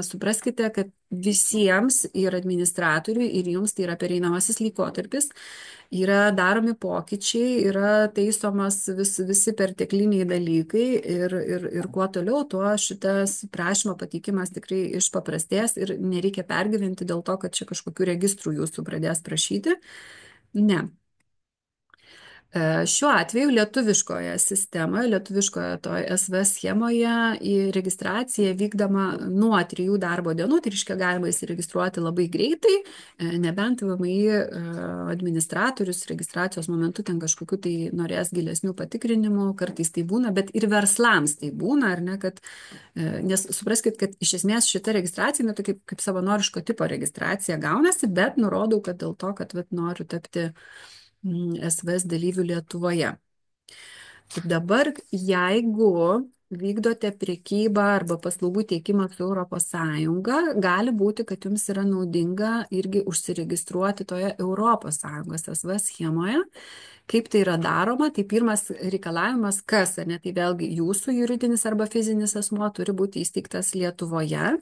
A: supraskite, kad visiems ir administratoriui, ir jums tai yra pereinamasis laikotarpis, yra daromi pokyčiai, yra taisomas visi pertekliniai dalykai ir kuo toliau, tuo šitas prašymo pateikimas tikrai išpaprastės ir nereikia pergyventi dėl to, kad čia kažkokių registrų jūsų pradės prašyti. Ne. Šiuo atveju lietuviškoje sistemoje, lietuviškoje toj SV schemoje į registraciją vykdoma nuo 3 darbo dienų, tai reiškia galima įsiregistruoti labai greitai, nebent VMI administratorius registracijos momentu ten kažkokiu tai norės gilesnių patikrinimų, kartais tai būna, bet ir verslams tai būna, ar ne, kad, nes supraskit, kad iš esmės šita registracija, nu, tai kaip savanoriško tipo registracija gaunasi, bet nurodau, kad dėl to, kad vat, noriu tapti SVS dalyvių Lietuvoje. Dabar, jeigu vykdote priekybą arba paslaugų teikimą su ES, gali būti, kad jums yra naudinga irgi užsiregistruoti toje ES SV schemoje. Kaip tai yra daroma, tai pirmas reikalavimas, kas, ne, tai vėlgi jūsų juridinis arba fizinis asmuo turi būti įsteigtas Lietuvoje.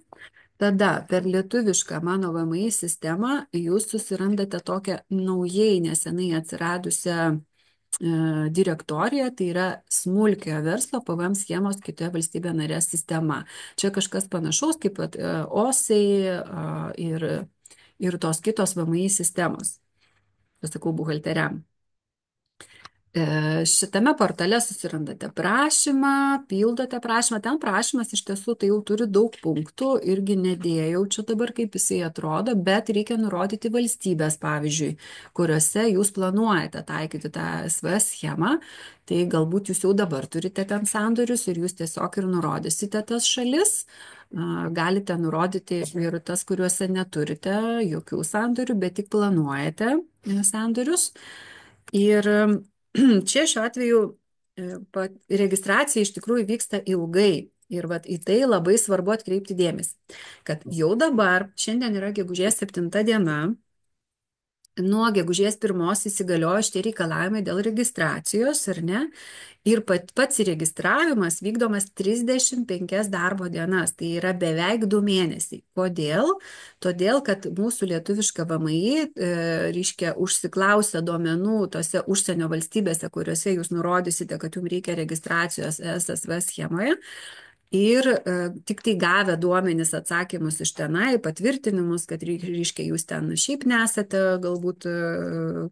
A: Tada per lietuvišką mano VMI sistemą jūs susirandate tokią naujai nesenai atsiradusią direktoriją, tai yra smulkiojo verslo PVM schemos kitoje valstybėje narės sistema. Čia kažkas panašaus kaip OSEI ir tos kitos VMI sistemos, pasakau buhalteriam. Šitame portale susirandate prašymą, pildote prašymą. Ten prašymas iš tiesų tai jau turi daug punktų, irgi nedėjau čia dabar, kaip jisai atrodo, bet reikia nurodyti valstybės, pavyzdžiui, kuriuose jūs planuojate taikyti tą SVS schemą. Tai galbūt jūs jau dabar turite ten sandorius ir jūs tiesiog ir nurodysite tas šalis. Galite nurodyti ir tas, kuriuose neturite jokių sandorių, bet tik planuojate sandorius. Ir čia šiuo atveju registracija iš tikrųjų vyksta ilgai ir vat, į tai labai svarbu atkreipti dėmesį, kad jau dabar, šiandien yra gegužės 7 diena, nuo gegužės 1 įsigaliojo šitie reikalavimai dėl registracijos, ar ne? Ir pats įregistravimas vykdomas 35 darbo dienas, tai yra beveik 2 mėnesiai. Kodėl? Todėl, kad mūsų lietuviška VMI, reiškia, užsiklausia duomenų tose užsienio valstybėse, kuriuose jūs nurodysite, kad jums reikia registracijos SSV schemoje. Ir tik tai gavę duomenis atsakymus iš tenai, patvirtinimus, kad reiškia jūs ten šiaip nesate, galbūt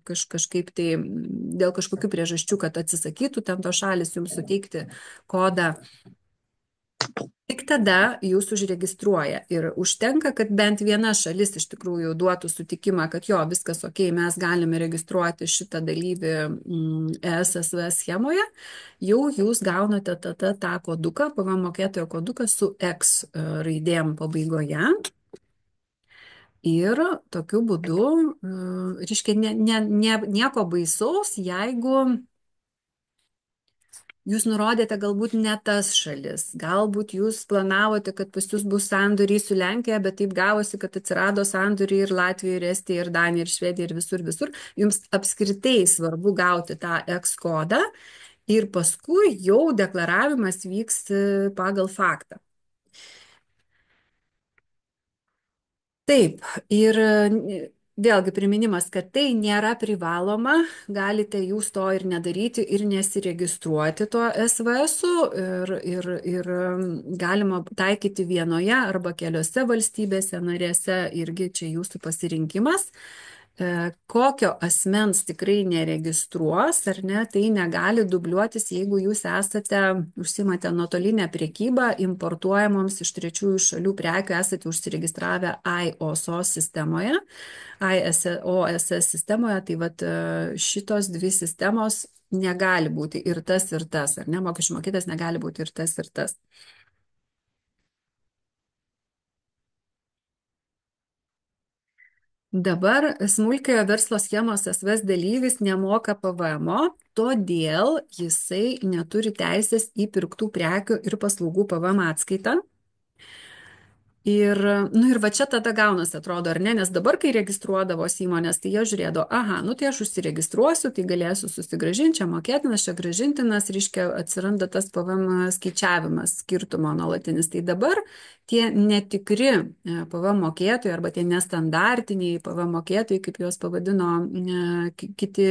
A: kažkaip tai dėl kažkokių priežasčių, kad atsisakytų ten to šalis jums suteikti kodą. Tik tada jūs užregistruoja ir užtenka, kad bent viena šalis iš tikrųjų duotų sutikimą, kad jo, viskas ok, mes galime registruoti šitą dalyvį ESSV schemoje, jau jūs gaunate tada tą koduką, PVM mokėtojo koduką su X raidėm pabaigoje. Ir tokiu būdu, reiškia, nieko baisaus, jeigu jūs nurodėte galbūt ne tas šalis, galbūt jūs planavote, kad pas jūs bus sandoriai su Lenkija, bet taip gavosi, kad atsirado sandoriai ir Latvija, ir Estija, ir Danija, ir Švedija, ir visur. Jums apskritai svarbu gauti tą X kodą ir paskui jau deklaravimas vyks pagal faktą. Taip, ir vėlgi priminimas, kad tai nėra privaloma, galite jūs to ir nedaryti ir nesiregistruoti tuo SVS-u ir galima taikyti vienoje arba keliose valstybėse narėse, irgi čia jūsų pasirinkimas. Kokio asmens tikrai neregistruos, ar ne, tai negali dubliuotis, jeigu jūs užsimate nuotolinę priekybą importuojamoms iš trečiųjų šalių prekių, esate užsiregistravę IOSOS sistemoje, IOSS sistemoje, tai vat šitos dvi sistemos negali būti ir tas, ar ne, mokesčių mokėtojas negali būti ir tas, ir tas. Dabar smulkiojo verslo schemos SVS dalyvis nemoka PVM, todėl jisai neturi teisės į pirktų prekių ir paslaugų PVM atskaitą. Ir, nu ir va čia tada gaunasi, atrodo, ar ne, nes dabar, kai registruodavosi įmonės, tai jie žiūrėdavo, aha, nu tai aš užsiregistruosiu, tai galėsiu susigražinti, čia mokėtinas, čia gražintinas, reiškia, atsiranda tas PVM skaičiavimas, skirtumo nuolatinis. Tai dabar tie netikri PVM mokėtojai arba tie nestandartiniai PVM mokėtojai, kaip juos pavadino kiti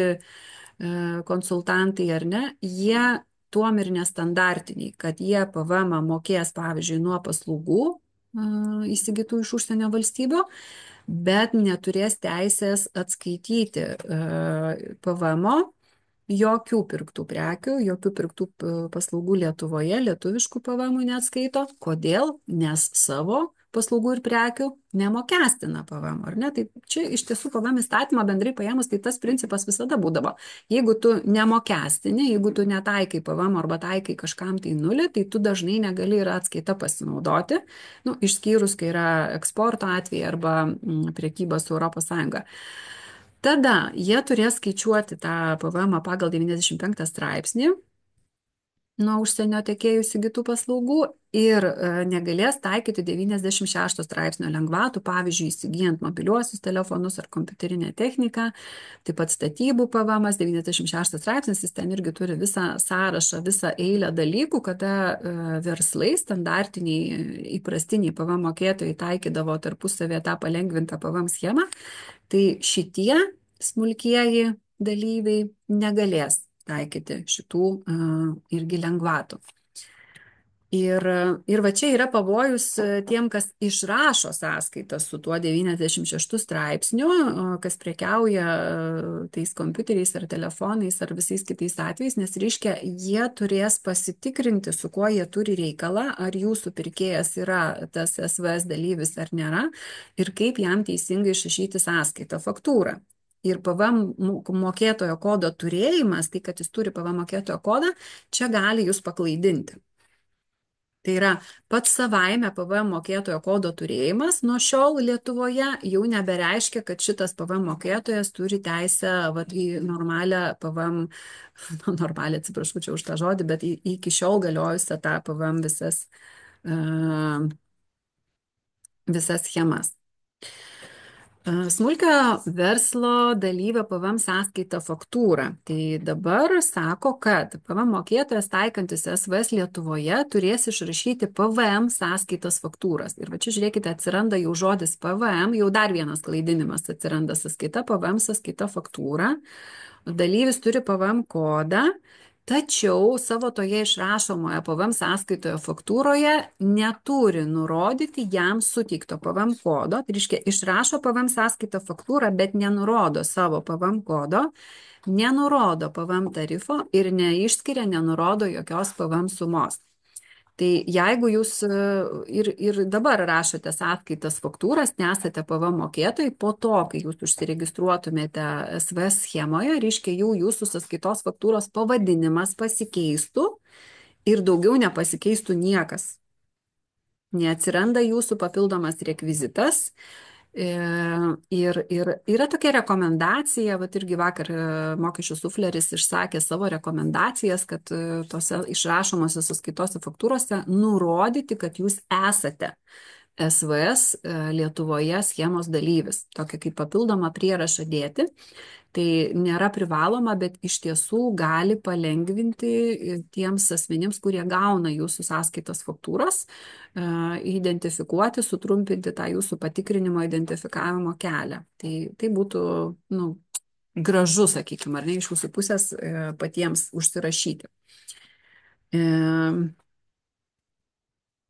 A: konsultantai ar ne, jie tuom ir nestandartiniai, kad jie PVM mokės, pavyzdžiui, nuo paslaugų įsigytų iš užsienio valstybių, bet neturės teisės atskaityti PVM jokių pirktų prekių, jokių pirktų paslaugų Lietuvoje, lietuviškų PVM neatskaito. Kodėl? Nes savo paslaugų ir prekių nemokestina PVM, ar ne? Tai čia iš tiesų PVM įstatymą bendrai paėmus, tai tas principas visada būdavo. Jeigu tu nemokestini, jeigu tu netaikai PVM arba taikai kažkam tai nulį, tai tu dažnai negali ir atskaita pasinaudoti, nu, išskyrus, kai yra eksporto atvejai arba prekyba su ES. Tada jie turės skaičiuoti tą PVM pagal 95 straipsnį nuo užsienio tiekėjų įsigytų paslaugų ir negalės taikyti 96 straipsnio lengvatų, pavyzdžiui, įsigijant mobiliuosius telefonus ar kompiuterinę techniką, taip pat statybų PVM, 96 straipsnis, jis ten irgi turi visą sąrašą, visą eilę dalykų, kada verslai, standartiniai, įprastiniai PVM mokėtojai taikydavo tarpusavėje tą palengvintą PVM schemą, tai šitie smulkieji dalyviai negalės taikyti šitų irgi lengvatų. Ir va čia yra pavojus tiem, kas išrašo sąskaitas su tuo 96 straipsniu, kas prekiauja tais kompiuteriais ar telefonais ar visais kitais atvejais, nes reiškia, jie turės pasitikrinti, su kuo jie turi reikalą, ar jūsų pirkėjas yra tas SVS dalyvis ar nėra, ir kaip jam teisingai išrašyti sąskaitą, faktūrą. Ir PVM mokėtojo kodo turėjimas, tai kad jis turi PVM mokėtojo kodą, čia gali jūs paklaidinti. Tai yra pats savaime PVM mokėtojo kodo turėjimas nuo šiol Lietuvoje jau nebereiškia, kad šitas PVM mokėtojas turi teisę į normalią PVM, normalią, atsiprašau čia už tą žodį, bet iki šiol galiojusią tą PVM visas schemas. Smulkio verslo dalyvio PVM sąskaita faktūra. Tai dabar sako, kad PVM mokėtojas taikantis SVS Lietuvoje turės išrašyti PVM sąskaitas faktūras. Ir va čia žiūrėkite, atsiranda jau žodis PVM, jau dar vienas klaidinimas atsiranda sąskaita, PVM sąskaita faktūra. Dalyvis turi PVM kodą, tačiau savo toje išrašomoje PVM sąskaitoje faktūroje neturi nurodyti jam suteikto PVM kodo. Tai reiškia, išrašo PVM sąskaitą faktūrą, bet nenurodo savo PVM kodo, nenurodo PVM tarifo ir neišskiria, nenurodo jokios PVM sumos. Tai jeigu jūs ir dabar rašote sąskaitas faktūras, nesate PVM mokėtojai, po to, kai jūs užsiregistruotumėte SVS schemoje, reiškia jau jūsų sąskaitos faktūros pavadinimas pasikeistų ir daugiau nepasikeistų niekas. Neatsiranda jūsų papildomas rekvizitas. Ir yra tokia rekomendacija, vat irgi vakar mokesčių sufleris išsakė savo rekomendacijas, kad tose išrašomose sąskaitose faktūrose nurodyti, kad jūs esate SVS Lietuvoje schemos dalyvis. Tokia kaip papildoma prierašą dėti. Tai nėra privaloma, bet iš tiesų gali palengvinti tiems asmenims, kurie gauna jūsų sąskaitos faktūras, identifikuoti, sutrumpinti tą jūsų patikrinimo identifikavimo kelią. Tai būtų gražu, sakykime, ar ne, iš jūsų pusės patiems užsirašyti.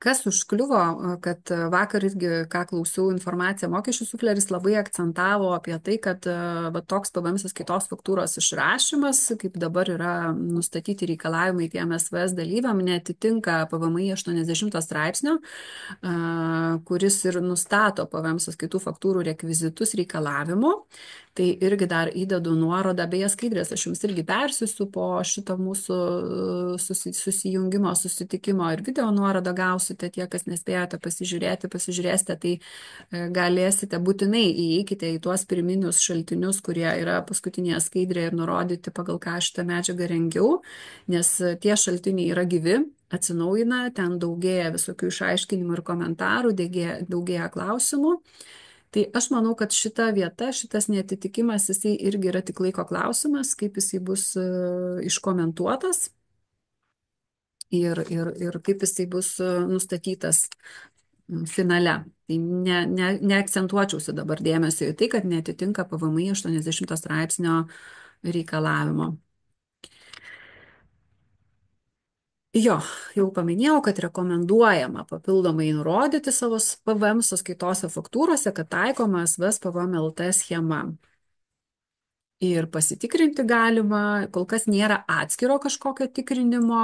A: Kas užkliuvo, kad vakar irgi, ką klausiau informaciją, mokesčių sufleris labai akcentavo apie tai, kad toks PVM sąskaitos faktūros išrašymas, kaip dabar yra nustatyti reikalavimai tiem SVS dalyviam, netitinka PVMI 80 straipsnio, kuris ir nustato PVM sąskaitų faktūrų rekvizitus reikalavimu. Tai irgi dar įdedu nuorodą, beje skaidrės, aš jums irgi persiųsiu po šito mūsų susijungimo, susitikimo ir video nuorodą gausite, tie, kas nespėjote pasižiūrėsite, tai galėsite būtinai įeikite į tuos pirminius šaltinius, kurie yra paskutinėje skaidrėje ir nurodyti, pagal ką šitą medžiagą rengiau, nes tie šaltiniai yra gyvi. atsinaujina, ten daugėja visokių išaiškinimų ir komentarų, daugėja klausimų. Tai aš manau, kad šita vieta, šitas neatitikimas, jisai irgi yra tik laiko klausimas, kaip jisai bus iškomentuotas ir kaip jisai bus nustatytas finale. Tai neakcentuočiausi dabar dėmesio į tai, kad netitinka PVMI 80 straipsnio reikalavimo. Jo, jau paminėjau, kad rekomenduojama papildomai nurodyti savo PVM sąskaitose faktūrose, kad taikoma SVS PVM LT schema. Ir pasitikrinti galima, kol kas nėra atskiro kažkokio tikrinimo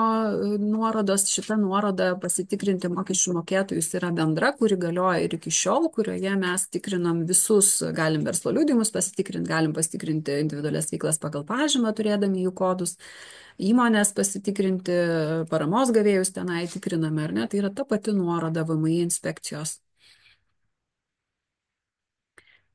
A: nuorodos. Šita nuoroda pasitikrinti mokesčių mokėtojus yra bendra, kuri galioja ir iki šiol, kurioje mes tikrinam visus, galim verslo liudijimus pasitikrinti, galim pasitikrinti individualias veiklas pagal pažymą, turėdami jų kodus, įmonės pasitikrinti, paramos gavėjus tenai tikriname, ar ne, tai yra ta pati nuoroda VMI inspekcijos.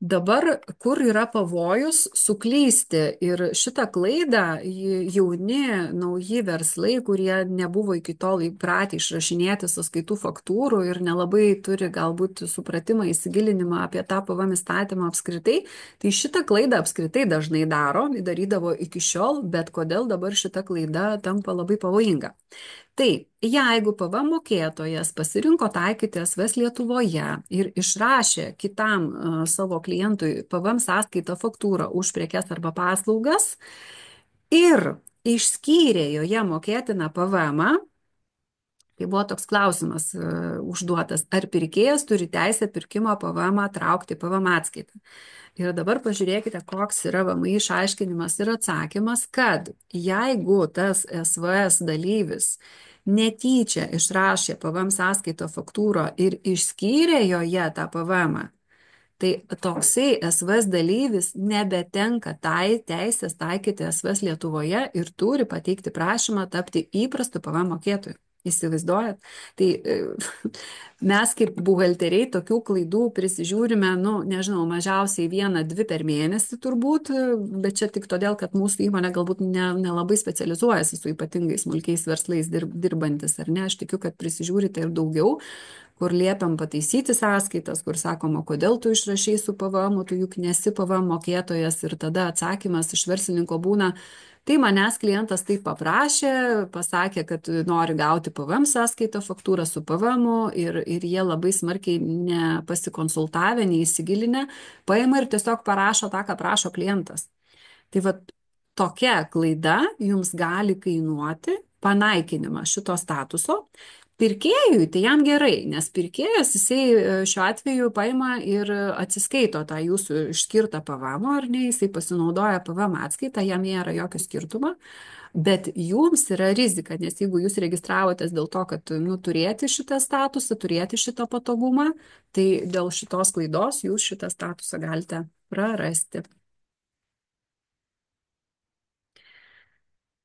A: Dabar, kur yra pavojus suklysti ir šitą klaidą jauni, nauji verslai, kurie nebuvo iki tol įpratę išrašinėti sąskaitų faktūrų ir nelabai turi galbūt supratimą, įsigilinimą apie tą PVM įstatymą apskritai, tai šitą klaidą apskritai dažnai darydavo iki šiol, bet kodėl dabar šita klaida tampa labai pavojinga. Tai jeigu PVM mokėtojas pasirinko taikyti SVS Lietuvoje ir išrašė kitam savo klientui PVM sąskaitą faktūrą už prekes arba paslaugas ir išskyrė joje mokėtiną PVM, tai buvo toks klausimas užduotas, ar pirkėjas turi teisę pirkimo PVM traukti PVM atskaitą. Ir dabar pažiūrėkite, koks yra VMI išaiškinimas ir atsakymas, kad jeigu tas SVS dalyvis netyčia išrašė PVM sąskaito faktūrą ir išskyrė joje tą PVM, tai toksai SVS dalyvis nebetenka teisės taikyti SVS Lietuvoje ir turi pateikti prašymą tapti įprastu PVM mokėtoju. Įsivaizduojat? Tai mes kaip buhalteriai tokių klaidų prisižiūrime, nežinau, mažiausiai 1-2 per mėnesį turbūt, bet čia tik todėl, kad mūsų įmonė galbūt nelabai specializuojasi su ypatingai smulkiais verslais dirbantis, ar ne? Aš tikiu, kad prisižiūrite ir daugiau, kur liepiam pataisyti sąskaitas, kur sakoma, kodėl tu išrašai su PVM, tu juk nesi PVM mokėtojas ir tada atsakymas iš verslininko būna, tai manęs klientas taip paprašė, pasakė, kad nori gauti PVM sąskaitą faktūrą su PVM ir jie labai smarkiai nepasikonsultavę, neįsigilinę, paima ir tiesiog parašo tą, ką prašo klientas. Tai va tokia klaida jums gali kainuoti panaikinimą šito statuso. Pirkėjui tai jam gerai, nes pirkėjas jisai šiuo atveju paima ir atsiskaito tą jūsų išskirtą PVM, ar ne, jisai pasinaudoja PVM atskaitą, jam nėra jokio skirtumo, bet jums yra rizika, nes jeigu jūs registravotės dėl to, kad turėti šitą statusą, turėti šitą patogumą, tai dėl šitos klaidos jūs šitą statusą galite prarasti.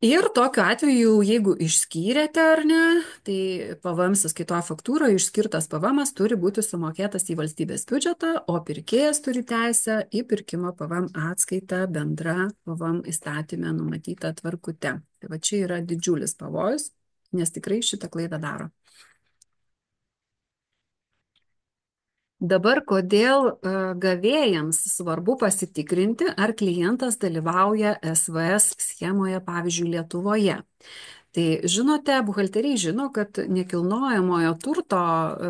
A: Ir tokiu atveju, jeigu išskyrėte ar ne, tai PVM sąskaitoje faktūroje išskirtas PVM turi būti sumokėtas į valstybės biudžetą, o pirkėjas turi teisę į pirkimo PVM atskaitą bendra PVM įstatymė numatyta tvarkute. Tai va čia yra didžiulis pavojus, nes tikrai šitą klaidą daro. Dabar kodėl gavėjams svarbu pasitikrinti, ar klientas dalyvauja SVS schemoje, pavyzdžiui, Lietuvoje. Tai žinote, buhalteriai žino, kad nekilnojamojo turto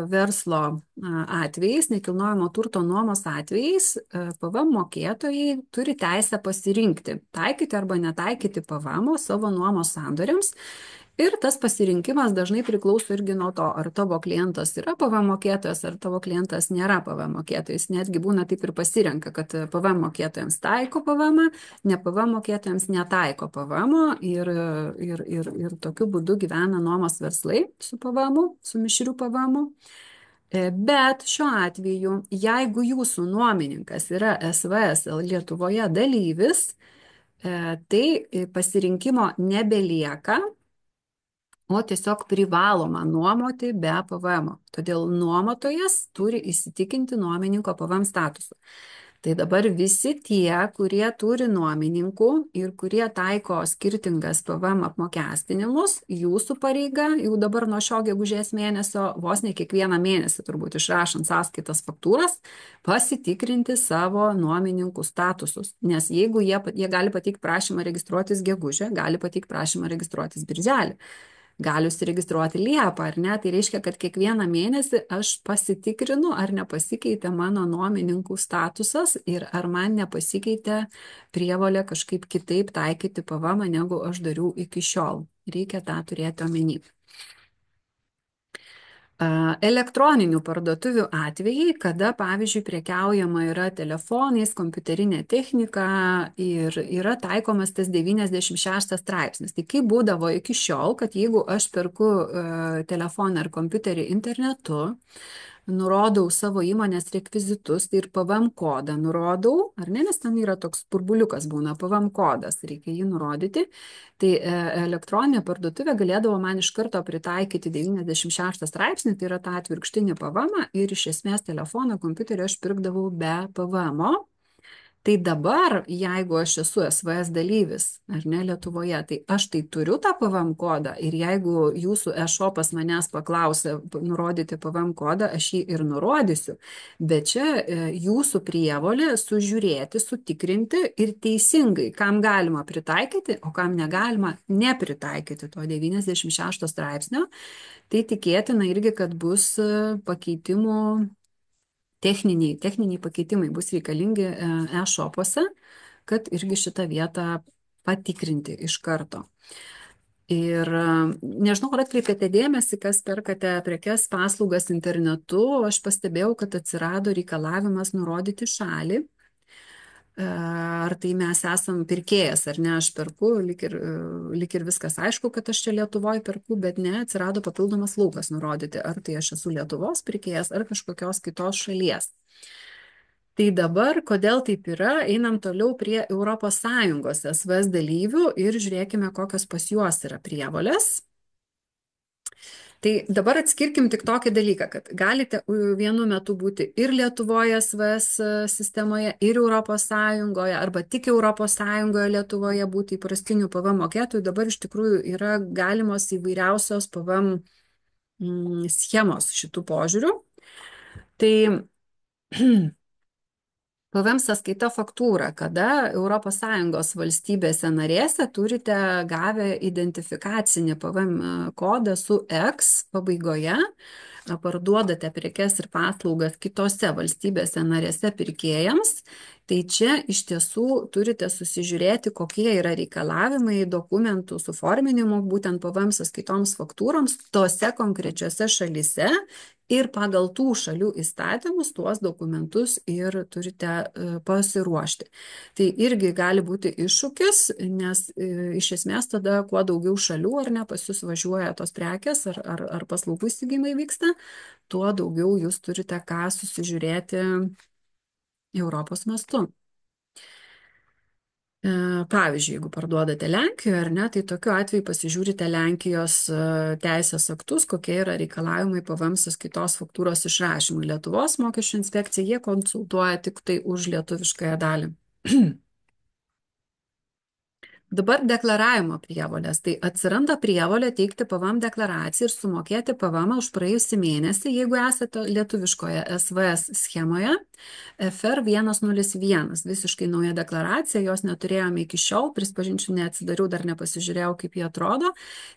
A: verslo atvejais, nekilnojamo turto nuomos atvejais PVM mokėtojai turi teisę pasirinkti, taikyti arba netaikyti PVM savo nuomos sandoriams. Ir tas pasirinkimas dažnai priklauso irgi nuo to, ar tavo klientas yra PVM mokėtojas, ar tavo klientas nėra PVM mokėtojas. Netgi būna taip ir pasirenka, kad PVM mokėtojams taiko PVM, ne PVM mokėtojams netaiko PVM ir tokiu būdu gyvena nuomos verslai su PVM, su mišriu PVM. Bet šiuo atveju, jeigu jūsų nuomininkas yra SVS Lietuvoje dalyvis, tai pasirinkimo nebelieka, o tiesiog privaloma nuomoti be PVM. Todėl nuomotojas turi įsitikinti nuomininko PVM statusu. Tai dabar visi tie, kurie turi nuomininkų ir kurie taiko skirtingas PVM apmokestinimus, jūsų pareiga jau dabar nuo šio gegužės mėnesio, vos ne kiekvieną mėnesį turbūt išrašant sąskaitas faktūras, pasitikrinti savo nuomininkų statusus. Nes jeigu jie gali pateikti prašymą registruotis gegužę, gali pateikti prašymą registruotis birželį, gali užsiregistruoti Liepą, ar ne? Tai reiškia, kad kiekvieną mėnesį aš pasitikrinu, ar nepasikeitė mano nuomininkų statusas ir ar man nepasikeitė prievolė kažkaip kitaip taikyti PVM, negu aš dariau iki šiol. Reikia tą turėti omeny. Elektroninių parduotuvių atvejai, kada, pavyzdžiui, prekiaujama yra telefonais, kompiuterinė technika ir yra taikomas tas 96 straipsnis. Tai kaip būdavo iki šiol, kad jeigu aš perku telefoną ar kompiuterį internetu, nurodau savo įmonės rekvizitus, tai ir PVM kodą nurodau, ar ne, nes ten yra toks burbuliukas būna, PVM kodas, reikia jį nurodyti. Tai elektroninė parduotuvė galėdavo man iš karto pritaikyti 96 straipsnį, tai yra tą atvirkštinį PVM ir iš esmės telefoną, kompiuterį aš pirkdavau be PVM. Tai dabar, jeigu aš esu SVS dalyvis, ar ne, Lietuvoje, tai aš tai turiu tą PVM kodą ir jeigu jūsų e-shopas manęs paklausia nurodyti PVM kodą, aš jį ir nurodysiu. Bet čia jūsų prievolė sužiūrėti, sutikrinti ir teisingai, kam galima pritaikyti, o kam negalima nepritaikyti to 96 straipsnio. Tai tikėtina irgi, kad bus pakeitimų. Techniniai pakeitimai bus reikalingi e-shopuose, kad irgi šitą vietą patikrinti iš karto. Ir nežinau, ar atkreipėte dėmesį, kas perkate prekes, paslaugas internetu, aš pastebėjau, kad atsirado reikalavimas nurodyti šalį. Ar tai mes esam pirkėjas, ar ne, aš perku, lyg ir viskas aišku, kad aš čia Lietuvoje perku, bet ne, atsirado papildomas laukas nurodyti, ar tai aš esu Lietuvos pirkėjas, ar kažkokios kitos šalies. Tai dabar, kodėl taip yra, einam toliau prie ES SVS dalyvių ir žiūrėkime, kokios pas juos yra prievolės. Tai dabar atskirkim tik tokį dalyką, kad galite vienu metu būti ir Lietuvoje SVS sistemoje, ir ES, arba tik ES Lietuvoje būti įprastinių PVM mokėtojų. Dabar iš tikrųjų yra galimos įvairiausios PVM schemos šitų požiūrių. Tai PVM sąskaita faktūra, kada ES valstybėse narėse turite gavę identifikacinį PVM kodą su X pabaigoje, parduodate prekes ir paslaugas kitose valstybėse narėse pirkėjams, tai čia iš tiesų turite susižiūrėti, kokie yra reikalavimai dokumentų suforminimo būtent PVM sąskaitoms faktūroms tose konkrečiose šalyse. Ir pagal tų šalių įstatymus tuos dokumentus ir turite pasiruošti. Tai irgi gali būti iššūkis, nes iš esmės tada kuo daugiau šalių ar ne pas jūs važiuoja tos prekės ar paslaugų įsigijimai vyksta, tuo daugiau jūs turite ką susižiūrėti Europos mastu. Pavyzdžiui, jeigu parduodate Lenkijoje, ar ne, tai tokiu atveju pasižiūrite Lenkijos teisės aktus, kokie yra reikalavimai PVM sąskaitos faktūros išrašymui. Lietuvos mokesčių inspekcija, jie konsultuoja tik tai už lietuviškąją dalį. Dabar deklaravimo prievolės. Tai atsiranda prievolė teikti PVM deklaraciją ir sumokėti PVM už praėjusį mėnesį, jeigu esate lietuviškoje SVS schemoje, FR 101, visiškai nauja deklaracija, jos neturėjome iki šiol, prispažinčiau, neatsidariau, dar nepasižiūrėjau, kaip jie atrodo,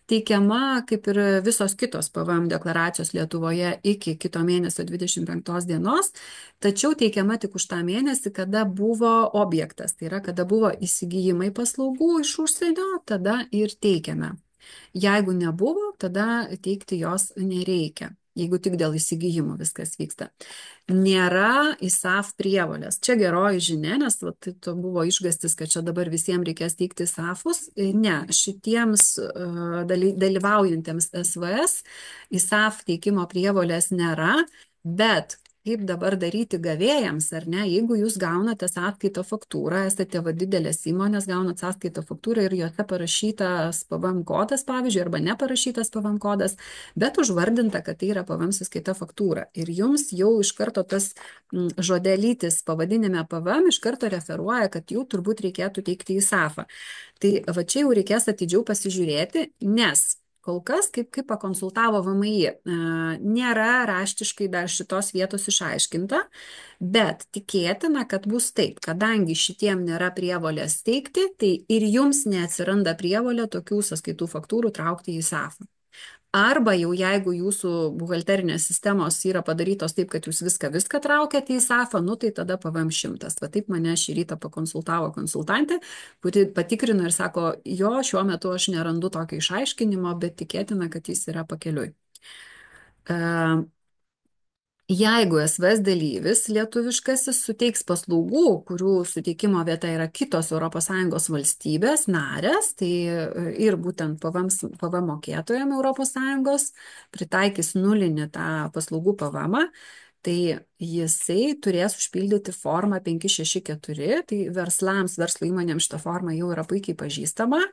A: teikiama kaip ir visos kitos PVM deklaracijos Lietuvoje iki kito mėnesio 25 dienos, tačiau teikiama tik už tą mėnesį, kada buvo objektas, tai yra, kada buvo įsigijimai paslaugų iš užsienio, tada ir teikiame. Jeigu nebuvo, tada teikti jos nereikia, jeigu tik dėl įsigijimų viskas vyksta. Nėra ISAF prievolės. Čia geroji žinia, nes to buvo išgastis, kad čia dabar visiems reikės teikti ISAFus. Ne, šitiems dalyvaujantiems SVS ISAF teikimo prievolės nėra, bet kaip dabar daryti gavėjams, ar ne, jeigu jūs gaunate sąskaito faktūrą, esate va didelės įmonės, gaunat sąskaito faktūrą ir jose parašytas PVM kodas, pavyzdžiui, arba neparašytas PVM kodas, bet užvardinta, kad tai yra PVM sąskaita faktūra. Ir jums jau iš karto tas žodelytis pavadinime PVM iš karto referuoja, kad jau turbūt reikėtų teikti į SAFą. Tai va čia jau reikės atidžiau pasižiūrėti, nes kol kas, kaip pakonsultavo VMI, nėra raštiškai dar šitos vietos išaiškinta, bet tikėtina, kad bus taip, kadangi šitiem nėra prievolės teikti, tai ir jums neatsiranda prievolė tokių sąskaitų faktūrų traukti į SAFą. Arba jau jeigu jūsų buhalterinės sistemos yra padarytos taip, kad jūs viską traukiate į SAFą, nu tai tada PVM 100. Va taip mane šį rytą pakonsultavo konsultantė, kuri patikrino ir sako, jo, šiuo metu aš nerandu tokio išaiškinimo, bet tikėtina, kad jis yra pakeliui. Jeigu SVS dalyvis lietuviškasis suteiks paslaugų, kurių suteikimo vieta yra kitos ES valstybės narės, tai ir būtent PVM mokėtojam ES pritaikys nulinį tą paslaugų PVM, tai jisai turės užpildyti formą 564, tai verslo įmonėms šita forma jau yra puikiai pažįstama,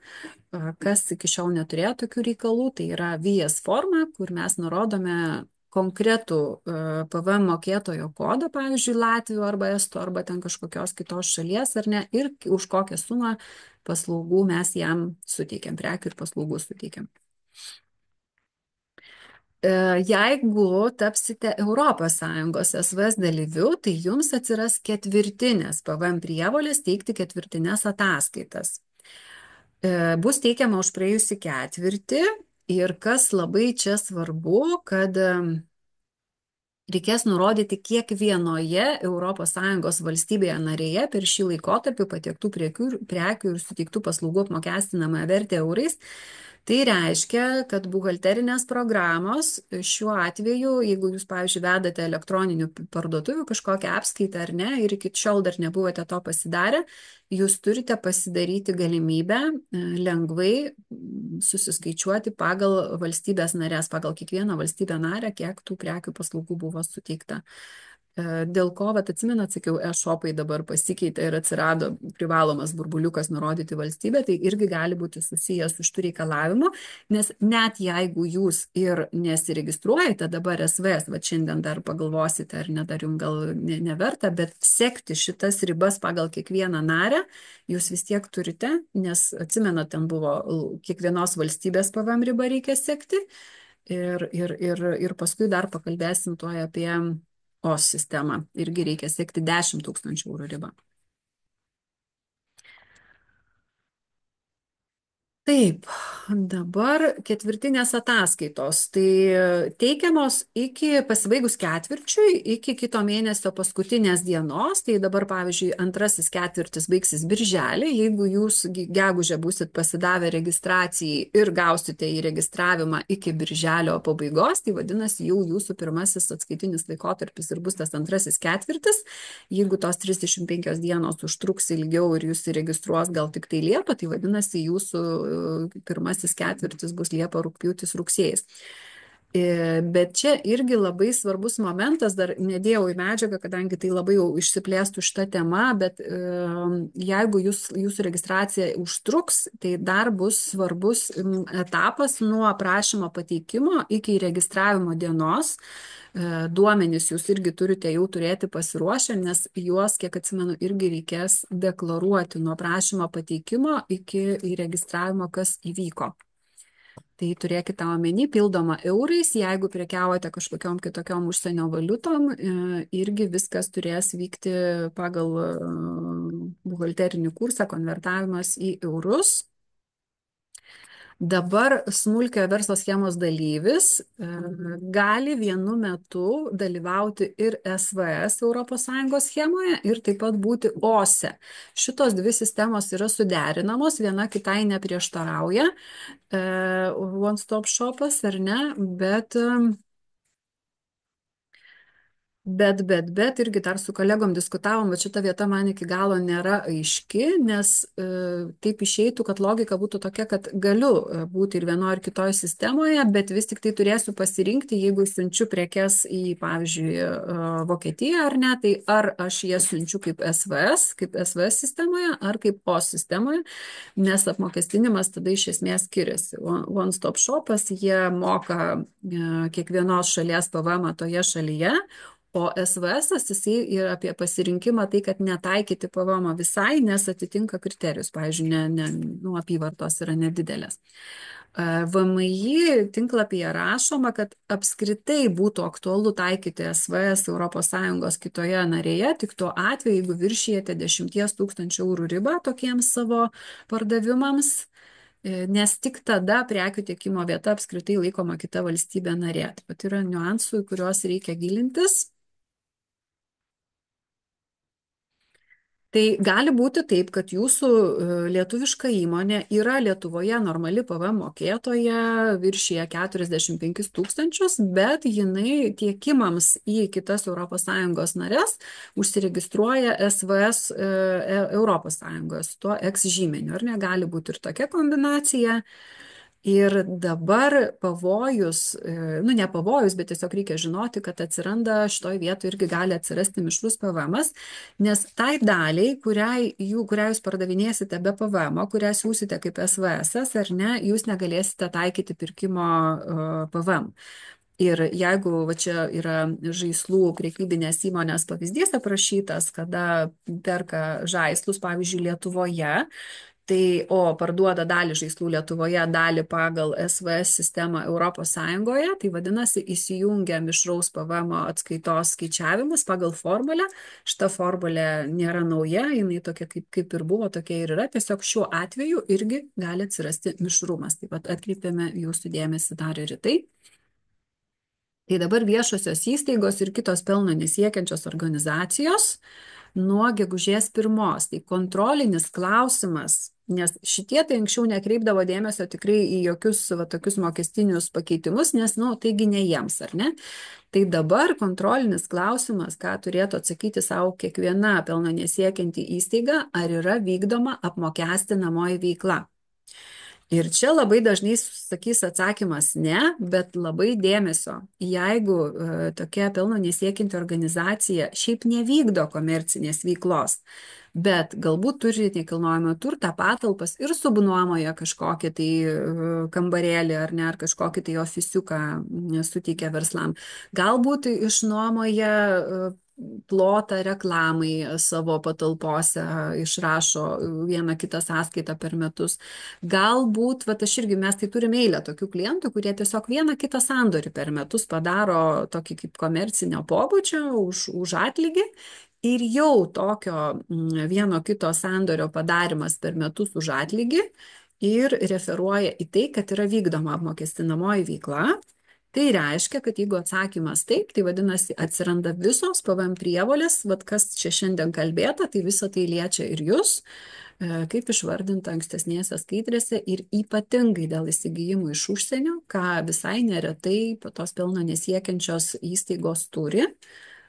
A: kas iki šiol neturėjo tokių reikalų, tai yra VS forma, kur mes nurodome konkretų PVM mokėtojo kodą, pavyzdžiui, Latvijų arba Estų arba ten kažkokios kitos šalies, ar ne, ir už kokią sumą paslaugų mes jam suteikiam, prekių ir paslaugų suteikiam. Jeigu tapsite ES SVS dalyviu, tai jums atsiras ketvirtinės PVM prievolės teikti ketvirtinės ataskaitas. Bus teikiama už praėjusį ketvirtį ir kas labai čia svarbu, kad reikės nurodyti kiekvienoje ES valstybėje narėje per šį laikotarpį patiektų prekių ir suteiktų paslaugų apmokestinamą vertę eurais. Tai reiškia, kad buhalterinės programos šiuo atveju, jeigu jūs, pavyzdžiui, vedate elektroninių parduotuvių kažkokią apskaitą ar ne, ir iki šiol dar nebuvote to pasidarę, jūs turite pasidaryti galimybę lengvai susiskaičiuoti pagal valstybės narės, pagal kiekvieną valstybę narę, kiek tų prekių paslaugų buvo suteikta. Dėl ko, atsimenat, sakiau, e-shopai dabar pasikeitė ir atsirado privalomas burbuliukas nurodyti valstybę, tai irgi gali būti susijęs su šitų reikalavimu, nes net jeigu jūs ir nesiregistruojate dabar SVS, šiandien dar pagalvosite, ar ne, dar jums gal neverta, bet sekti šitas ribas pagal kiekvieną narę, jūs vis tiek turite, nes atsimenat, ten buvo kiekvienos valstybės PVM ribą reikia sekti ir paskui dar pakalbėsim tuoj apie OS sistemą. Irgi reikia siekti 10 000 eurų ribą. Taip, dabar ketvirtinės ataskaitos. Tai teikiamos pasibaigus ketvirčiui, iki kito mėnesio paskutinės dienos. Tai dabar, pavyzdžiui, antrasis ketvirtis baigsis birželį. Jeigu jūs gegužę būsit pasidavę registracijai ir gausite į registravimą iki birželio pabaigos, tai vadinasi, jau jūsų pirmasis atskaitinis laikotarpis ir bus tas antrasis ketvirtis. Jeigu tos 35 dienos užtruks ilgiau ir jūs įregistruos gal tik tai Liepą, tai vadinasi, jūsų pirmasis ketvirtis bus Liepa, rugpjūtis, rugsėjis. Bet čia irgi labai svarbus momentas, dar nedėjau į medžiagą, kadangi tai labai jau išsiplėstų šitą temą, bet jeigu jūsų registracija užtruks, tai dar bus svarbus etapas nuo prašymo pateikimo iki registravimo dienos. Duomenys jūs irgi turite jau turėti pasiruošę, nes juos, kiek atsimenu, irgi reikės deklaruoti nuo prašymo pateikimo iki įregistravimo, kas įvyko. Tai turėkite omeny, pildoma eurais, jeigu prekiaujate kažkokiom kitokiom užsienio valiutom, irgi viskas turės vykti pagal buhalterinį kursą, konvertavimas į eurus. Dabar smulkiojo verslo schemos dalyvis gali vienu metu dalyvauti ir SVS ES schemoje ir taip pat būti OSE. Šitos dvi sistemos yra suderinamos, viena kitai neprieštarauja, one stop shopas ar ne, bet Bet irgi dar su kolegom diskutavom, bet šita vieta man iki galo nėra aiški, nes taip išeitų, kad logika būtų tokia, kad galiu būti ir vienoje, ir kitoje sistemoje, bet vis tik tai turėsiu pasirinkti, jeigu siunčiu prekes į, pavyzdžiui, Vokietiją ar ne, tai ar aš jas siunčiu kaip SVS sistemoje, ar kaip OS sistemoje, nes apmokestinimas tada iš esmės skiriasi. One Stop Shopas, jie moka kiekvienos šalies PVM toje šalyje, o SVS jisai yra apie pasirinkimą tai, kad netaikyti PVM visai, nes atitinka kriterijus, pavyzdžiui, apyvartos yra nedidelės. VMI tinklapyje rašoma, kad apskritai būtų aktualu taikyti SVS ES kitoje narėje, tik tuo atveju, jeigu viršijate 10 000 eurų ribą tokiems savo pardavimams, nes tik tada prekių tiekimo vieta apskritai laikoma kita valstybė narė. Taip pat yra niuansų, į kuriuos reikia gilintis. Tai gali būti taip, kad jūsų lietuviška įmonė yra Lietuvoje normali PVM mokėtoja, viršyje 45 000, bet jinai tiekimams į kitas ES narės užsiregistruoja SVS ES, tuo X žymeniu. Ar negali būti ir tokia kombinacija? Ir dabar pavojus, ne pavojus, bet tiesiog reikia žinoti, kad atsiranda šitoj vietoje irgi gali atsirasti mišrus PVM, nes tai daliai, kurią jūs pardavinėsite be PVM, kurią siūsite kaip SVS, ar ne, jūs negalėsite taikyti pirkimo PVM. Ir jeigu va čia yra žaislų prekybinės įmonės pavyzdys aprašytas, kada perka žaislus, pavyzdžiui, Lietuvoje, o parduoda dalį žaislų Lietuvoje, dalį pagal SVS sistemą ES, tai vadinasi įsijungia mišraus PVM atskaitos skaičiavimas pagal formulę. Šita formulė nėra nauja, jinai tokia kaip ir buvo, tokia ir yra. Tiesiog šiuo atveju irgi gali atsirasti mišrumas. Taip pat atkreipiame jūsų dėmesį dar ir į tai. Tai dabar viešosios įstaigos ir kitos pelno nesiekiančios organizacijos nuo gegužės 1. Tai kontrolinis klausimas, nes šitie tai anksčiau nekreipdavo dėmesio tikrai į jokius tokius mokestinius pakeitimus, nes, taigi ne jiems, ar ne? Tai dabar kontrolinis klausimas, ką turėtų atsakyti savo kiekviena pelno nesiekianti įstaiga, ar yra vykdoma apmokestinamoji veikla. Ir čia labai dažnai sakys atsakymas ne, bet labai dėmesio. Jeigu tokia pelno nesiekianti organizacija šiaip nevykdo komercinės veiklos, bet galbūt turi nekilnojamą turtą, patalpas ir subnuomoja kažkokį tai kambarėlį ar ne, ar kažkokį tai ofisiuką suteikia verslam. Galbūt išnuomoja plotą reklamai savo patalpose, išrašo vieną kitą sąskaitą per metus. Galbūt, mes tai turime eilę tokių klientų, kurie tiesiog vieną kitą sandorį per metus padaro tokį kaip komercinio pobūdžio už atlygį. Ir jau tokio vieno kito sandorio padarimas per metus už atlygį ir referuoja į tai, kad yra vykdoma apmokestinamoji veikla. Tai reiškia, kad jeigu atsakymas taip, tai vadinasi atsiranda visos PVM prievolės, kas čia šiandien kalbėta, tai visa tai liečia ir jūs, kaip išvardinta ankstesnėse skaidrėse ir ypatingai dėl įsigijimų iš užsienio, ką visai neretai tos pelno nesiekiančios įstaigos turi.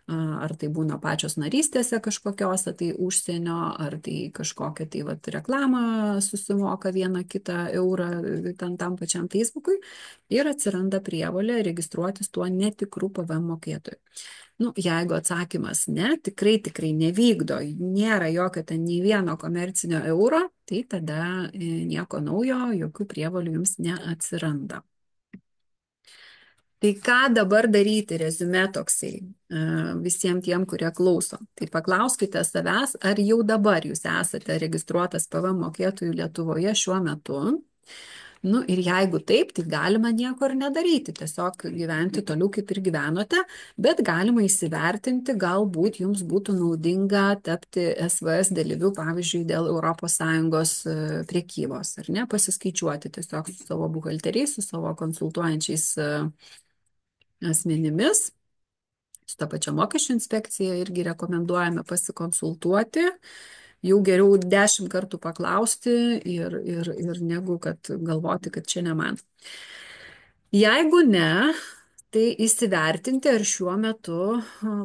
A: Ar tai būna pačios narystėse kažkokiose tai užsienio, ar tai kažkokią tai reklamą susimoka vieną kitą eurą tam pačiam Facebookui ir atsiranda prievolė registruotis tuo netikru PVM mokėtoju. Jeigu atsakymas ne, tikrai nevykdo, nėra jokio ten nei vieno komercinio euro, tai tada nieko naujo, jokių prievolių jums neatsiranda. Tai ką dabar daryti, reziumė toksai visiems tiem, kurie klauso. Tai paklauskite savęs, ar jau dabar jūs esate registruotas PVM mokėtojų Lietuvoje šiuo metu. Ir jeigu taip, tai galima nieko ir nedaryti, tiesiog gyventi toliau kaip ir gyvenote, bet galima įsivertinti, galbūt jums būtų naudinga tapti SVS dalyviu, pavyzdžiui, dėl ES prekybos, ar ne, pasiskaičiuoti tiesiog su savo buhalteriais, su savo konsultuojančiais asmenimis, su ta pačia mokesčių inspekcija irgi rekomenduojame pasikonsultuoti, jau geriau 10 kartų paklausti ir negu kad galvoti, kad čia ne man. Jeigu ne, Tai įsivertinti, ar šiuo metu,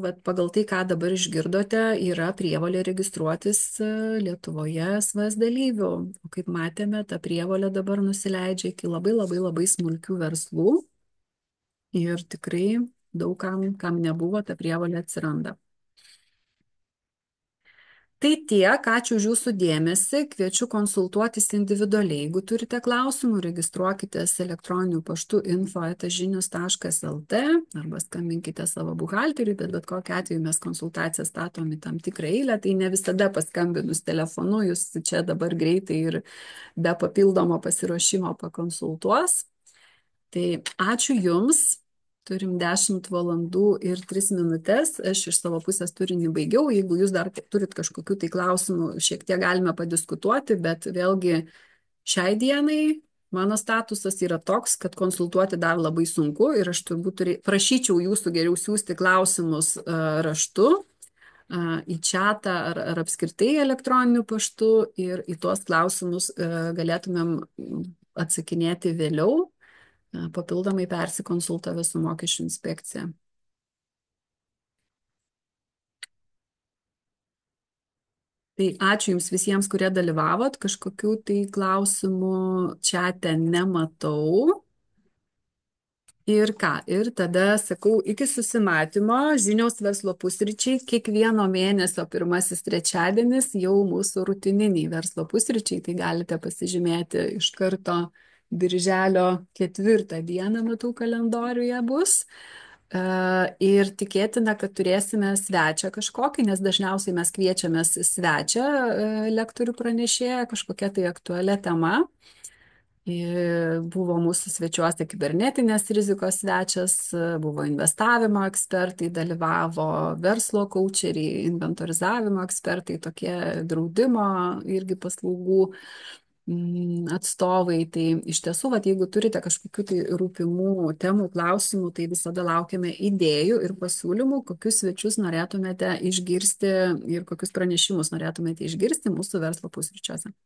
A: vat, pagal tai, ką dabar išgirdote, yra prievolė registruotis Lietuvoje SVS dalyvių. O kaip matėme, ta prievolė dabar nusileidžia iki labai labai labai smulkių verslų ir tikrai daug kam nebuvo, ta prievolė atsiranda. Tai tiek, ačiū už jūsų dėmesį, kviečiu konsultuotis individualiai. Jeigu turite klausimų, registruokitės elektroniniu paštu info@žinius.lt arba skambinkite savo buhalteriui, bet kokiu atveju mes konsultaciją statom į tam tikrą eilę, tai ne visada paskambinus telefonu, jūs čia dabar greitai ir be papildomo pasiruošimo pakonsultuos. Tai ačiū Jums. Turim 10 valandų ir 3 minutės. Aš iš savo pusės turinį baigiau. Jeigu jūs dar turit kažkokių tai klausimų, šiek tiek galime padiskutuoti, bet vėlgi šiai dienai mano statusas yra toks, kad konsultuoti dar labai sunku ir aš turbūt prašyčiau jūsų geriau siūsti klausimus raštu į čatą ar apskritai elektroniniu paštu ir į tuos klausimus galėtumėm atsakinėti vėliau papildomai persikonsultavę su mokesčių inspekcija. Tai ačiū Jums visiems, kurie dalyvavot. Kažkokių tai klausimų čate nematau. Ir ką? Ir tada sakau, iki susimatymo, Žinios verslo pusryčiai, kiekvieno mėnesio pirmasis trečiadienis jau mūsų rutininiai verslo pusryčiai, tai galite pasižymėti iš karto Birželio 4 dieną, matau, kalendoriuje bus. Ir tikėtina, kad turėsime svečią kažkokį, nes dažniausiai mes kviečiamės svečią lektorių pranešėją kažkokia tai aktualia tema. Buvo mūsų svečiuose kibernetinės rizikos svečias, buvo investavimo ekspertai, dalyvavo verslo kaučeriai, inventorizavimo ekspertai, tokie draudimo irgi paslaugų atstovai. Tai iš tiesų, vat, jeigu turite kažkokių tai rūpimų temų, klausimų, tai visada laukiame idėjų ir pasiūlymų, kokius svečius norėtumėte išgirsti ir kokius pranešimus norėtumėte išgirsti mūsų verslo pusryčiuose.